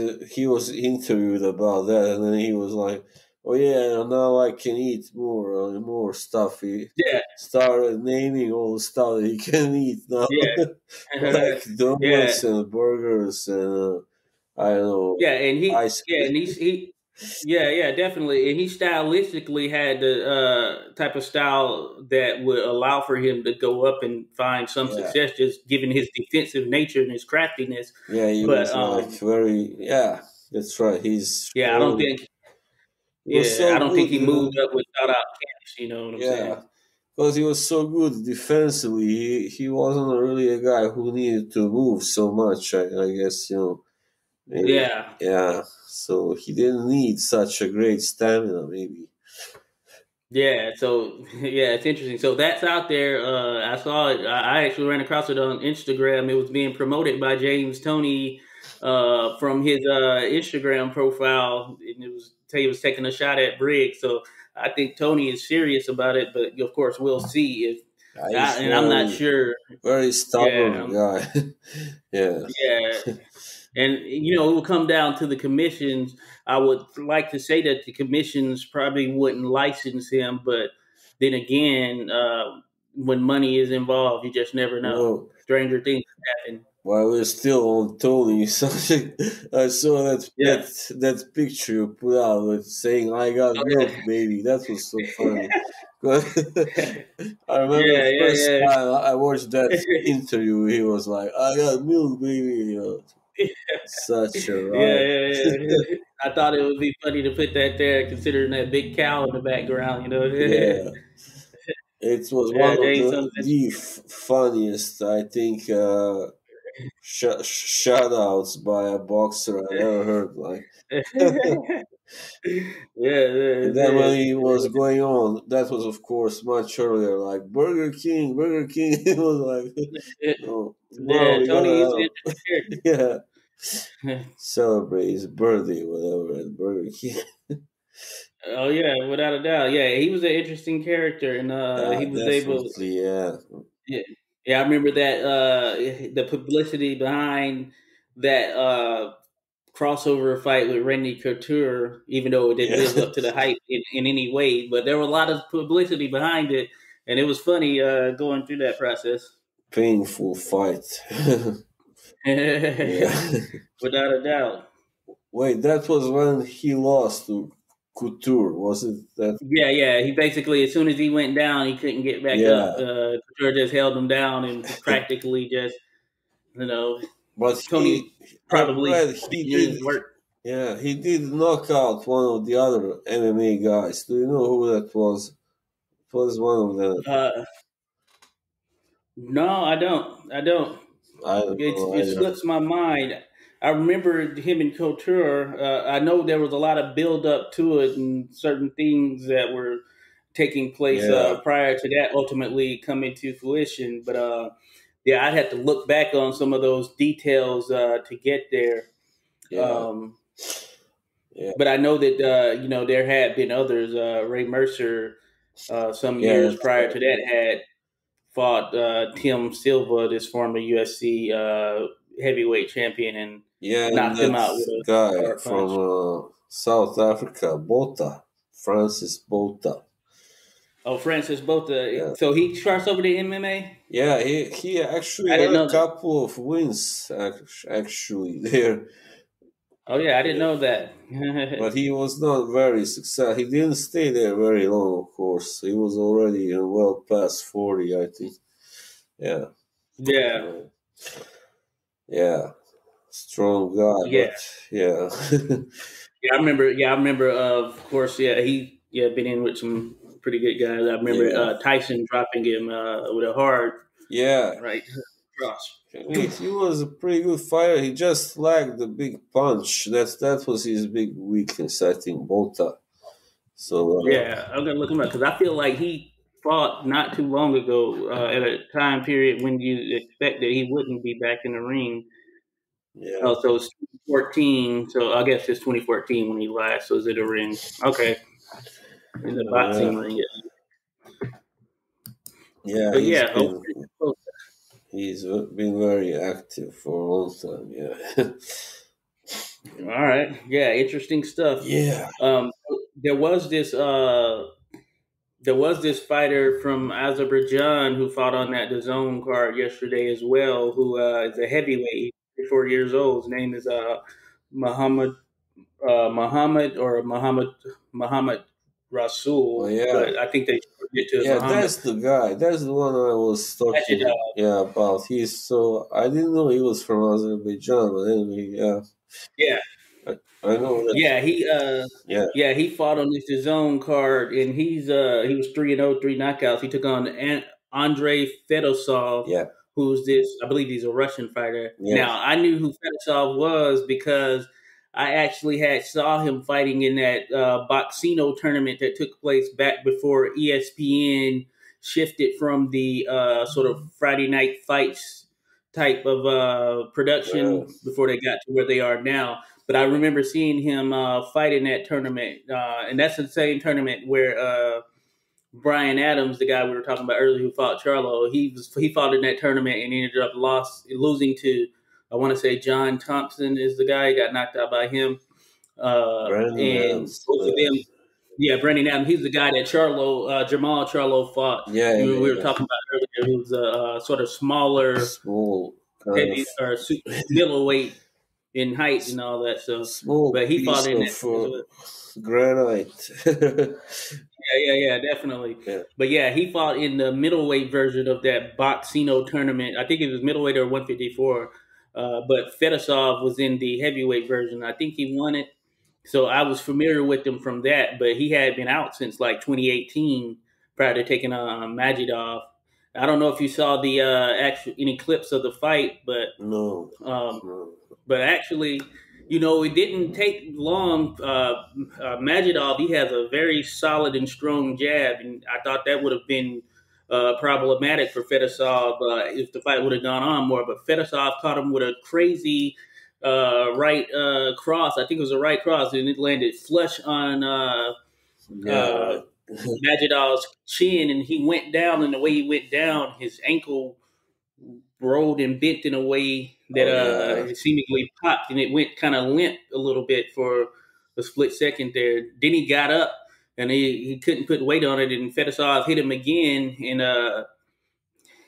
interviewed about that, and then he was like, "Oh yeah, now I can eat more stuff." He started naming all the stuff that he can eat now, like donuts and burgers and I don't know. Definitely. And he stylistically had the type of style that would allow for him to go up and find some success, just given his defensive nature and his craftiness. Yeah, he was like very. Yeah, that's right. He's. Yeah, I don't think. Yeah, I don't think he moved up without out cash. You know what I'm saying? Because he was so good defensively, he wasn't really a guy who needed to move so much. I guess Maybe, yeah. So he didn't need such a great stamina, maybe. Yeah. So it's interesting. So that's out there. I saw it. I actually ran across it on Instagram. It was being promoted by James Toney from his Instagram profile, and he was taking a shot at Briggs. So I think Toney is serious about it, but of course we'll see if. And I'm not sure. Very stubborn guy. Yeah. And, it will come down to the commissions. I would like to say that the commissions probably wouldn't license him. But then again, when money is involved, you just never know. Stranger things happen. While we're still on Tony, I saw that picture you put out with saying, "I got milk, baby." That was so funny. I remember the first time I watched that interview, he was like, "I got milk, baby." Such a right. I thought it would be funny to put that there, considering that big cow in the background. It was one of the funniest, I think, shout-outs by a boxer I ever heard. Like, and then when he was going on, that was of course much earlier. Like Burger King. It was like, Tony is celebrate his birthday, whatever, at Burger King. Oh yeah, without a doubt. Yeah, he was an interesting character, and he was able. Yeah. I remember that the publicity behind that crossover fight with Randy Couture, even though it didn't live up to the hype in any way, but there was a lot of publicity behind it, and it was funny going through that process. Painful fight. Without a doubt. Wait, that was when he lost to Couture, was it? That? Yeah. He basically, as soon as he went down, he couldn't get back up. Couture just held him down and practically just, But Tony he did work. Yeah, he did knock out one of the other MMA guys. Do you know who that was? It was one of them. No, I don't. I don't know It either. slips my mind. I remember him in Couture. I know there was a lot of build up to it and certain things that were taking place Yeah, prior to that ultimately coming to fruition. But yeah, I'd have to look back on some of those details to get there. yeah, Um, yeah, but I know that there had been others. Ray Mercer, some yeah. years That's prior right. to that, had fought Tim Silva, this former UFC heavyweight champion, and Yeah, and knocked him out with that a guy hard from punch. South Africa, Botha, Francis Botha. Oh, Francis Botha. Yeah, So he crossed over to MMA. yeah. He actually I had didn't a know that. couple of wins actually there. Oh yeah, I didn't Yeah. know that. But he was not very successful. He didn't stay there very long, of course. He was already well past 40, I think. Yeah, Yeah, uh, yeah, strong guy, yeah, but yeah, yeah. I remember. Yeah, I remember. Of course, yeah. He been in with some pretty good guys. I remember yeah, Tyson dropping him with a hard yeah. right cross. He was a pretty good fighter. He just lacked the big punch. That was his big weakness, I think, Bota. So Yeah, I'm gonna look him up because I feel like he fought not too long ago at a time period when you expect that he wouldn't be back in the ring. yeah, Oh, so it's 2014. So I guess it's 2014 when he last was in the ring. Okay, in the yeah, boxing ring. yeah. But yeah, hopefully. He's been very active for a long time. Yeah, All right. Yeah, interesting stuff. yeah, Um, there was this fighter from Azerbaijan who fought on that DAZN card yesterday as well, who is a heavyweight, he's 34 years old. His name is Muhammad Muhammad well, Rasul, yeah. but I think they shortened it to Yeah, Muhammad. that's the guy. That's the one I was Actually, talking. Yeah, about. He's so I didn't know he was from Azerbaijan, but anyway, yeah, yeah, I know that. yeah, Yeah, he fought on this zone card, and he was 3-0, three knockouts. He took on Andre Fedosov, yeah, who's this, I believe he's a Russian fighter. yeah. Now I knew who Fedosov was because I actually had saw him fighting in that Boxino tournament that took place back before ESPN shifted from the sort of Friday night fights type of production before they got to where they are now. But I remember seeing him fight in that tournament, and that's the same tournament where Brian Adams, the guy we were talking about earlier, who fought Charlo, he fought in that tournament and ended up losing to, I want to say John Thompson is the guy. He got knocked out by him, Brandon and Adams. both of them. Yeah, Brandon Adams. He's the guy that Jamal Charlo fought. Yeah, yeah, We were yeah. talking about earlier. Who's a sort of smaller, Small kind of heavy or middleweight in height and all that stuff. small But he fought piece in of that as well. granite. Yeah, definitely. Yeah, But yeah, he fought in the middleweight version of that Boxino tournament. I think it was middleweight or 154. But Fedosov was in the heavyweight version. I think he won it. So I was familiar with him from that, but he had been out since like 2018 prior to taking on Majidov. I don't know if you saw the actual any clips of the fight, no, um, no. but actually, it didn't take long. Majidov, he has a very solid and strong jab, and I thought that would have been problematic for Fedosov if the fight would have gone on more. But Fedosov caught him with a crazy right cross. I think it was a right cross, and it landed flush on Yeah, right. Majidov's chin, and he went down. And the way he went down, his ankle rolled and bent in a way that Oh yeah, it seemingly popped, and it went kind of limp a little bit for a split second there. Then he got up, and he couldn't put weight on it, and Fedosov hit him again, and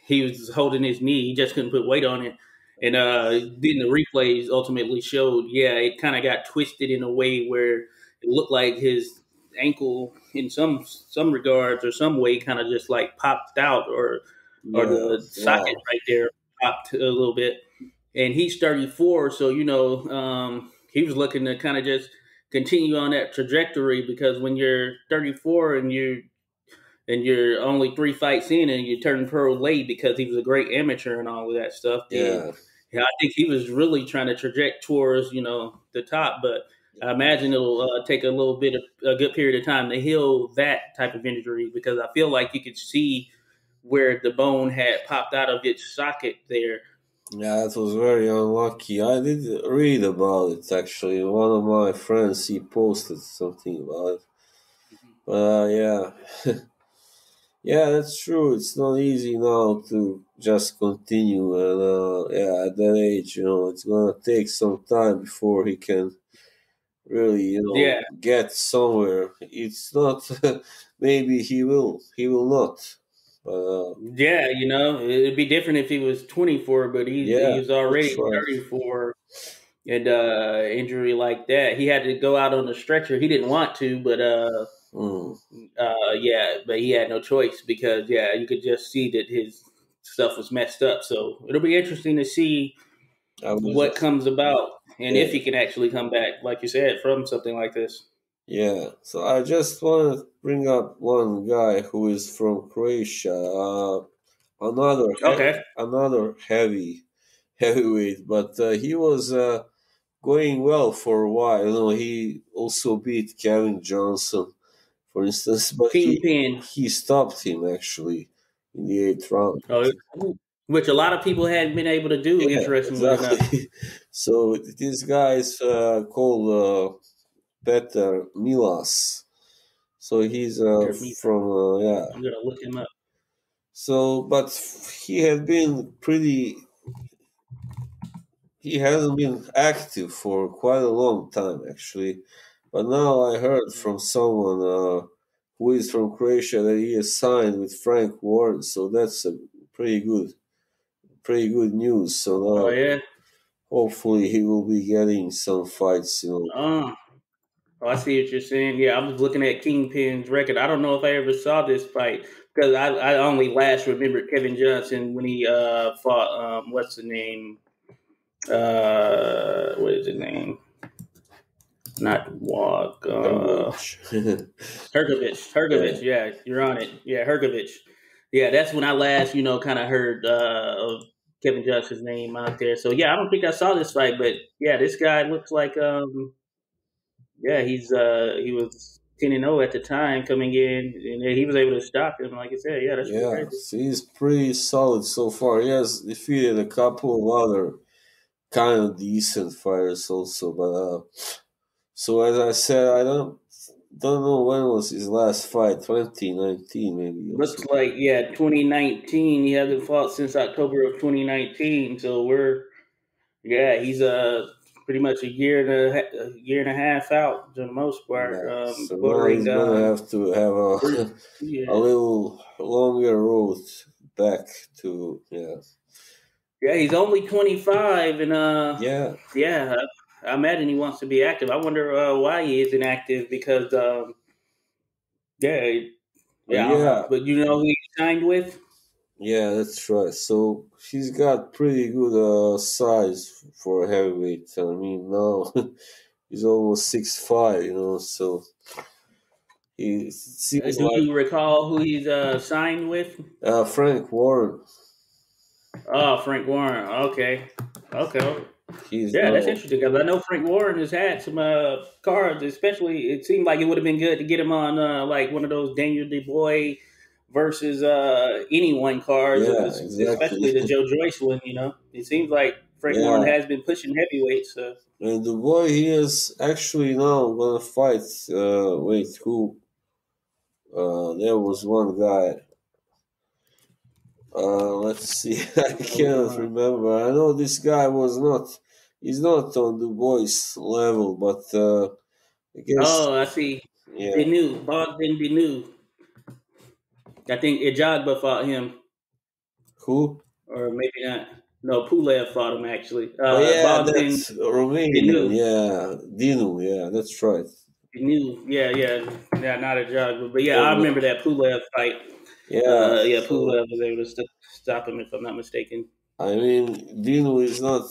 he was holding his knee. He just couldn't put weight on it. And then the replays ultimately showed, yeah, it kind of got twisted in a way where it looked like his ankle, in some regards or some way, kind of just like popped out, or yeah. the socket Wow. right there popped a little bit. And he's 34, so he was looking to kind of just continue on that trajectory because when you're 34 and and you're only 3 fights in, and you turn pro late because he was a great amateur and all of that stuff. Yeah. I think he was really trying to traject towards the top, but I imagine it'll take a good period of time to heal that type of injury, because I feel like you could see where the bone had popped out of its socket there. Yeah, it was very unlucky. I did read about it actually. One of my friends, he posted something about it. But yeah, yeah, that's true. It's not easy now to just continue, and yeah, at that age, it's gonna take some time before he can really, Yeah, get somewhere. It's not. Maybe he will not. But yeah, it'd be different if he was 24, but yeah, he's that's already right. 34, and injury like that, he had to go out on the stretcher. He didn't want to, but Mm. yeah, but he had no choice, because you could just see that his stuff was messed up. So it'll be interesting to see I was what just comes about, and if yeah. he can actually come back, like you said, from something like this. Yeah, so I just want to bring up one guy who is from Croatia, Okay, another heavyweight, but he was going well for a while. He also beat Kevin Johnson, for instance, but Kingpin. he stopped him actually in the eighth round. Oh, which a lot of people hadn't been able to do, Yeah, interestingly enough. exactly. So this guy is called Petar Milas. So he's I'm from yeah. gonna look him up. So, but he had been pretty. He hasn't been active for quite a long time, actually. But now I heard from someone who is from Croatia that he is signed with Frank Warren. So that's a pretty good news. So Oh now, yeah. hopefully, he will be getting some fights. Oh, I see what you're saying. Yeah, I was looking at Kingpin's record. I don't know if I ever saw this fight, because I only last remembered Kevin Johnson when he fought what's the name? What is his name? Not Walk. Hergovich. Yeah, Hergovich. Yeah, you're on it. Yeah, Hergovich. Yeah, that's when I last kind of heard of Kevin Johnson's name out there. So yeah, I don't think I saw this fight, but yeah, this guy looks like he was 10-0 at the time coming in, and he was able to stop him. Like I said, yeah, that's pretty yeah. crazy. So he's pretty solid so far. He has defeated a couple of other kind of decent fighters also, but so as I said, I don't know when was his last fight, 2019 maybe or Looks so. like 2019. He hasn't fought since October of 2019. So he's pretty much a year and a half out for the most part, Yeah, so now bordering he's gonna on. have to have a Yeah, little longer road back to yeah. yeah, he's only 25, and Yeah, yeah, I imagine he wants to be active. I wonder why he isn't active, because yeah, yeah, but you know who he signed with? yeah, that's right. So he's got pretty good size for a heavyweight. I mean now he's almost 6'5", so he seems Do like you recall who he's signed with? Frank Warren. Oh, Frank Warren. Okay, okay. He's Yeah, that's now interesting, because I know Frank Warren has had some cards. Especially, it seemed like it would have been good to get him on like one of those Daniel DeBoy versus anyone cards, yeah, especially the exactly. Joe Joyce one. It seems like Frank Warren Yeah, has been pushing heavyweights. So. and the boy he is actually now gonna fight. Wait, who? There was one guy. Let's see. I can't remember. I know this guy was not. He's not on the boys level, but I guess Oh, I see. yeah. Benu, Bogdan Benu. I think Ejagba fought him, Who? or maybe not. No, Pulev fought him actually. Oh yeah, Bogdan that's Romanian. Benu. Yeah, Dinu. Yeah, that's right. Benu. Yeah, not Ejagba, but yeah, I And remember that Pulev fight. yeah, Yeah, so Pulev was able to stop him, if I'm not mistaken. I mean, Dino is not,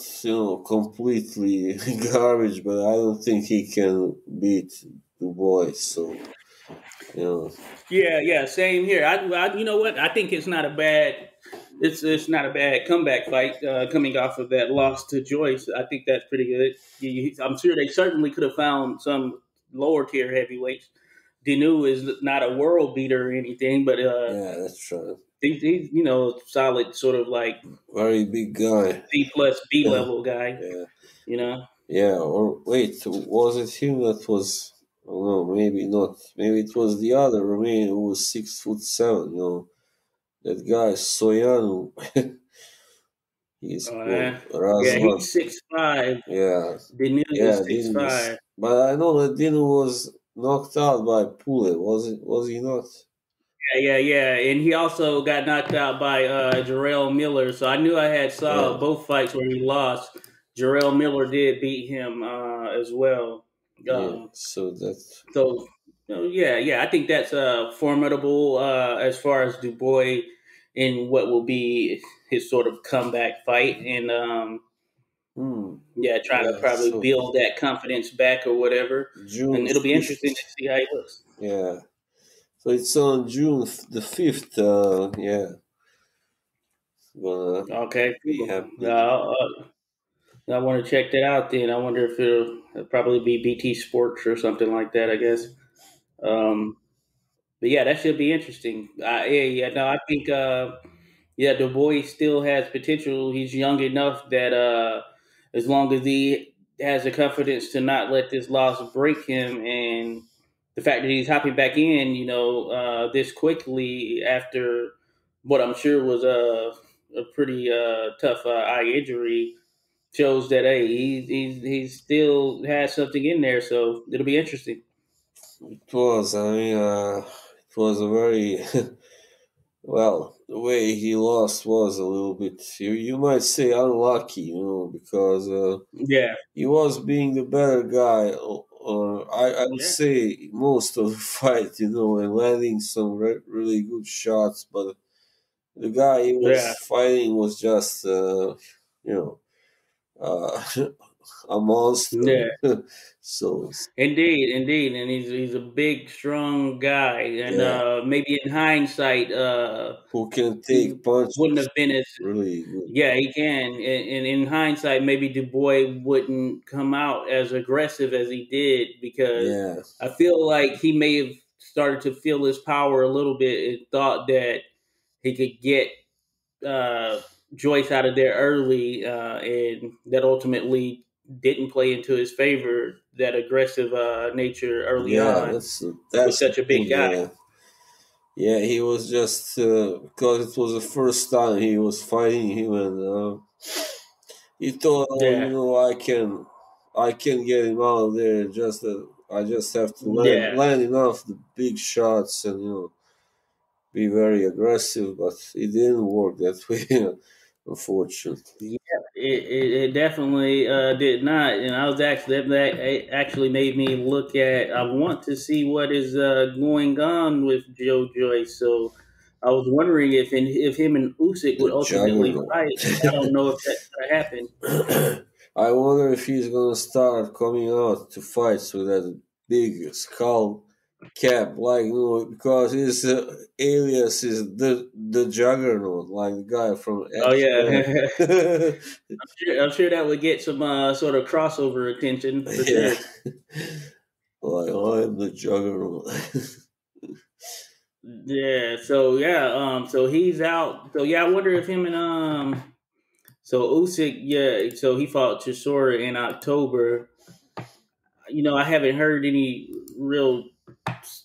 completely garbage, but I don't think he can beat the boys. So You know. Yeah, same here. You know what? I think it's not a bad. It's not a bad comeback fight coming off of that loss to Joyce. I think that's pretty good. I'm sure they certainly could have found some lower tier heavyweights. Dinu is not a world beater or anything, but Yeah, that's true. he's solid sort of like Very big guy. C plus B Yeah. level guy. Yeah. You know. Yeah. Or wait, was it him that was? Oh no, maybe not. Maybe it was the other Romanian who was 6'7". You know, that guy Soianu. He's called Yeah, Razvan. he's 6'5". Yeah. Dinu Yeah, is six Dino is. five. But I know that Dino was knocked out by Pule. Was he not? Yeah. And he also got knocked out by Jarrell Miller. So I knew I had saw Yeah. both fights where he lost. Jarrell Miller did beat him as well. Yeah. Um, So that. yeah. I think that's formidable as far as Dubois in what will be his sort of comeback fight. And yeah, trying to Yeah. probably So build that confidence back or whatever. June And it'll be interesting 5th. to see how he looks. Yeah. So it's on June the 5th. Yeah. Gonna Okay, be cool. happening. I want to check that out. Then I wonder if it'll probably be BT Sports or something like that. I guess. Um, but yeah, that should be interesting. Yeah. No, I think yeah, Du Bois still has potential. He's young enough that as long as he has the confidence to not let this loss break him, and the fact that he's hopping back in, this quickly after what I'm sure was a pretty tough eye injury shows that hey, he still has something in there. So it'll be interesting. It was. I mean, it was a very well. The way he lost was a little bit. You might say unlucky, because Yeah, he was being the better guy. I would yeah, say most of the fight, and landing some really good shots, but the guy he yeah. was fighting was just, you know, uh, a monster. Yeah. So Indeed, and he's a big, strong guy, and yeah, maybe in hindsight, who can he take wouldn't punches have been as really good. yeah he can, and in hindsight, maybe Du Bois wouldn't come out as aggressive as he did because Yeah, I feel like he may have started to feel his power a little bit and thought that he could get uh, Joyce out of there early, and that ultimately didn't play into his favor. That aggressive nature early yeah, on with that's the such a thing. big guy. Yeah, he was just because it was the first time he was fighting him, and he thought, oh, Yeah, I can get him out of there. Just I just have to yeah. land enough the big shots and be very aggressive, but it didn't work that way, unfortunately. Yeah, it definitely did not, and I was actually that actually made me look at. I want to see what is going on with Joe Joyce. So I was wondering if him and Usyk The would ultimately juggernaut. fight. I don't know if that's going to happen. I wonder if he's gonna start coming out to fights with that big skull cap, like because his alias is the Juggernaut, like the guy from Oh X Men. yeah, I'm sure that would get some sort of crossover attention for Yeah, sure. like I am the Juggernaut. Yeah. So yeah. So he's out. So yeah, I wonder if him and So Usyk, yeah. So he fought Chisora in October. I haven't heard any real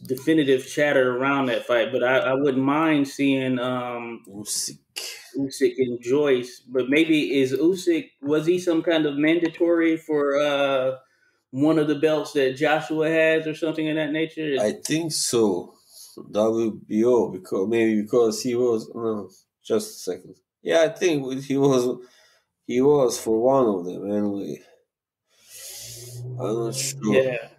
definitive chatter around that fight, but I wouldn't mind seeing Usyk. Usyk and Joyce. But maybe is Usyk was he some kind of mandatory for one of the belts that Joshua has or something of that nature? I think so. WBO because he was no, just a second. Yeah, I think he was for one of them anyway. I'm not sure. Yeah.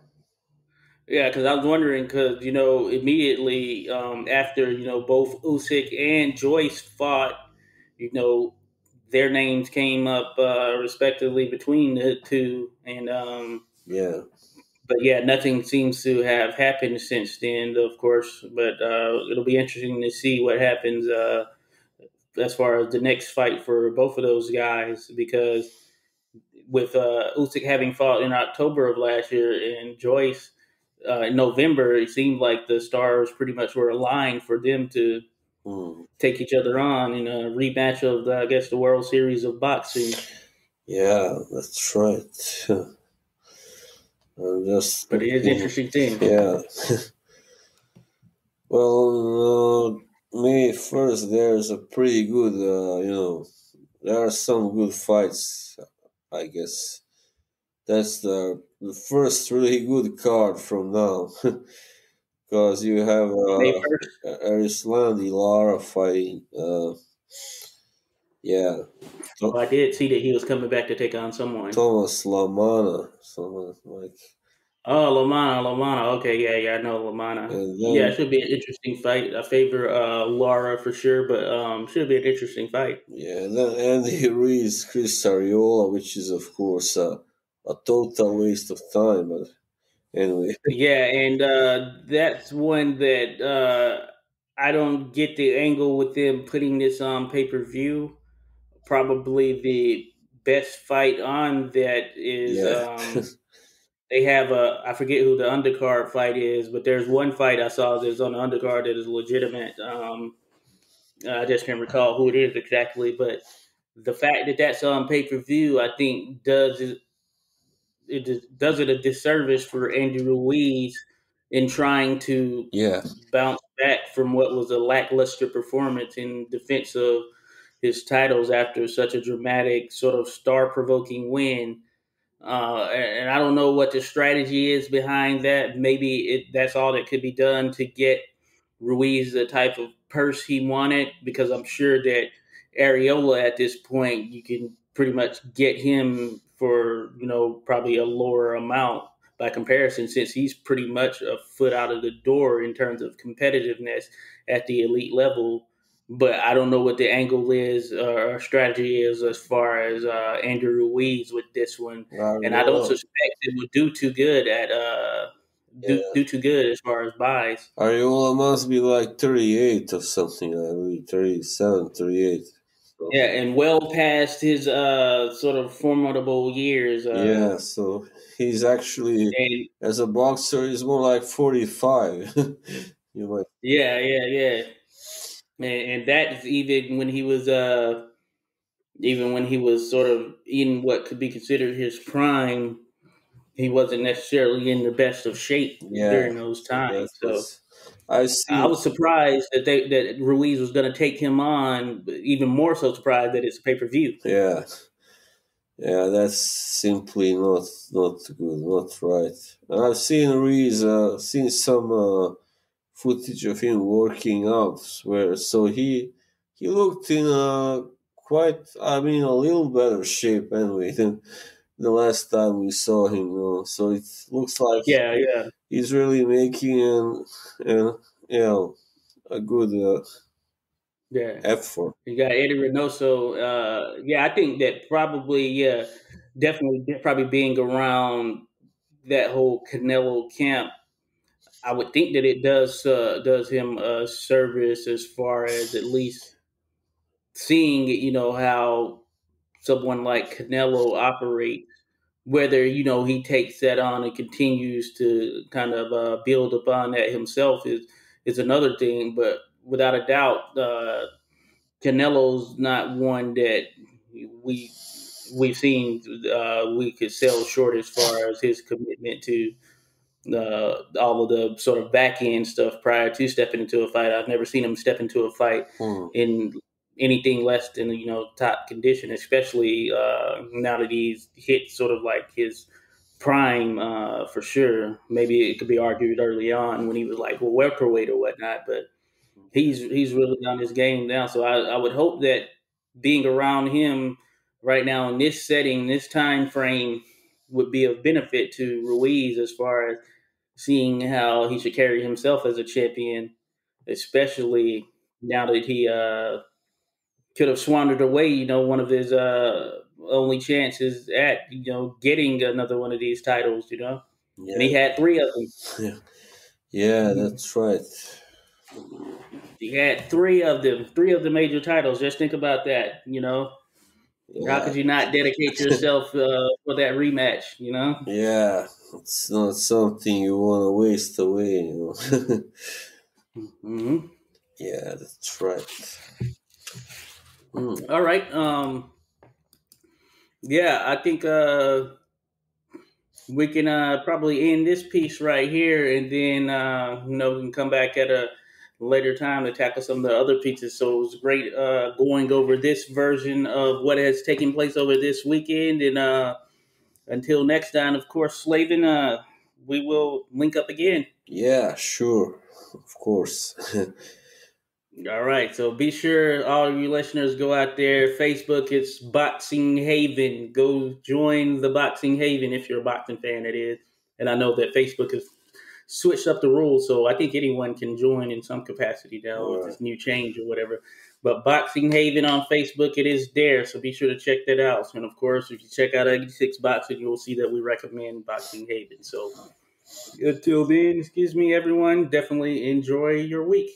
Yeah, because I was wondering, because immediately after both Usyk and Joyce fought, you know their names came up respectively between the two, and Yeah, But yeah, nothing seems to have happened since then, of course. But it'll be interesting to see what happens as far as the next fight for both of those guys, because with Usyk having fought in October of last year and Joyce in November, it seemed like the stars pretty much were aligned for them to take each other on in a rematch of, I guess, the World Series of Boxing. Yeah, that's right. I'm just but it is an interesting thing. Yeah. Well, me first, there's a pretty good, there are some good fights, I guess. That's the first really good card from now. Because you have Harisson Lara fighting. Yeah. Well, I did see that he was coming back to take on someone. Thomas Lamana. Someone like. Oh, Lamana. Okay, yeah, I know Lamana. Yeah, it should be an interesting fight. I favor Lara for sure, but should be an interesting fight. Yeah, and then Andy Ruiz, Chris Ariola, which is of course a total waste of time. But anyway. Yeah, and that's one that I don't get the angle with them putting this on pay-per-view. Probably the best fight on that is they have I forget who the undercard fight is, but there's one fight I saw that's on the undercard that is legitimate. I just can't recall who it is exactly, but the fact that that's on pay-per-view, I think does it a disservice for Andy Ruiz in trying to bounce back from what was a lackluster performance in defense of his titles after such a dramatic, sort of star-provoking win. And I don't know what the strategy is behind that. Maybe that's all that could be done to get Ruiz the type of purse he wanted, because I'm sure that Areola at this point, you can pretty much get him for, probably a lower amount by comparison, since he's pretty much a foot out of the door in terms of competitiveness at the elite level. But I don't know what the angle is or strategy is as far as Andrew Ruiz with this one, and I don't suspect it would do too good at do too good as far as buys. Ariola must be like 38 or something, I believe, 37, 38. So. Yeah, and well past his sort of formidable years. Yeah, so he's actually, as a boxer, he's more like 45. You might. Yeah. And that's even when he was sort of in what could be considered his prime. He wasn't necessarily in the best of shape during those times. I was surprised that Ruiz was going to take him on, but even more so surprised that it's a pay-per-view. Yeah, that's simply not good, not right. I've seen Ruiz, seen some footage of him working out, so he looked in a little better shape anyway than the last time we saw him. So it looks like he's really making a good effort. You got Eddie Reynoso. I think that definitely probably being around that whole Canelo camp, I would think that it does him a service as far as at least seeing, how someone like Canelo operates. Whether he takes that on and continues to kind of build upon that himself is another thing. But without a doubt, Canelo's not one that we've seen we could sell short as far as his commitment to all of the sort of back end stuff prior to stepping into a fight. I've never seen him step into a fight in anything less than top condition, especially now that he's hit sort of like his prime for sure. Maybe it could be argued early on when he was like welterweight or whatnot, but he's really on his game now. So I would hope that being around him right now in this setting, this time frame, would be of benefit to Ruiz as far as seeing how he should carry himself as a champion, especially now that he could have squandered away, one of his only chances at, getting another one of these titles, And he had 3 of them. Yeah, that's right. He had 3 of them, 3 of the major titles. Just think about that, How Yeah. could you not dedicate yourself for that rematch, Yeah, it's not something you want to waste away, Mm-hmm. Yeah, that's right. Mm. All right. Yeah, I think we can probably end this piece right here, and then we can come back at a later time to tackle some of the other pieces. So it was great going over this version of what has taken place over this weekend, and until next time, of course, Slaven, we will link up again. Yeah, sure, of course. All right, so be sure all of you listeners go out there. Facebook, it's Boxing Haven. Go join the Boxing Haven if you're a boxing fan. It is, and I know that Facebook has switched up the rules, so I think anyone can join in some capacity now with All this new change or whatever. But Boxing Haven on Facebook, it is there, so be sure to check that out. And of course, if you check out 86 Boxing, you will see that we recommend Boxing Haven. So until then, excuse me, everyone. Definitely enjoy your week.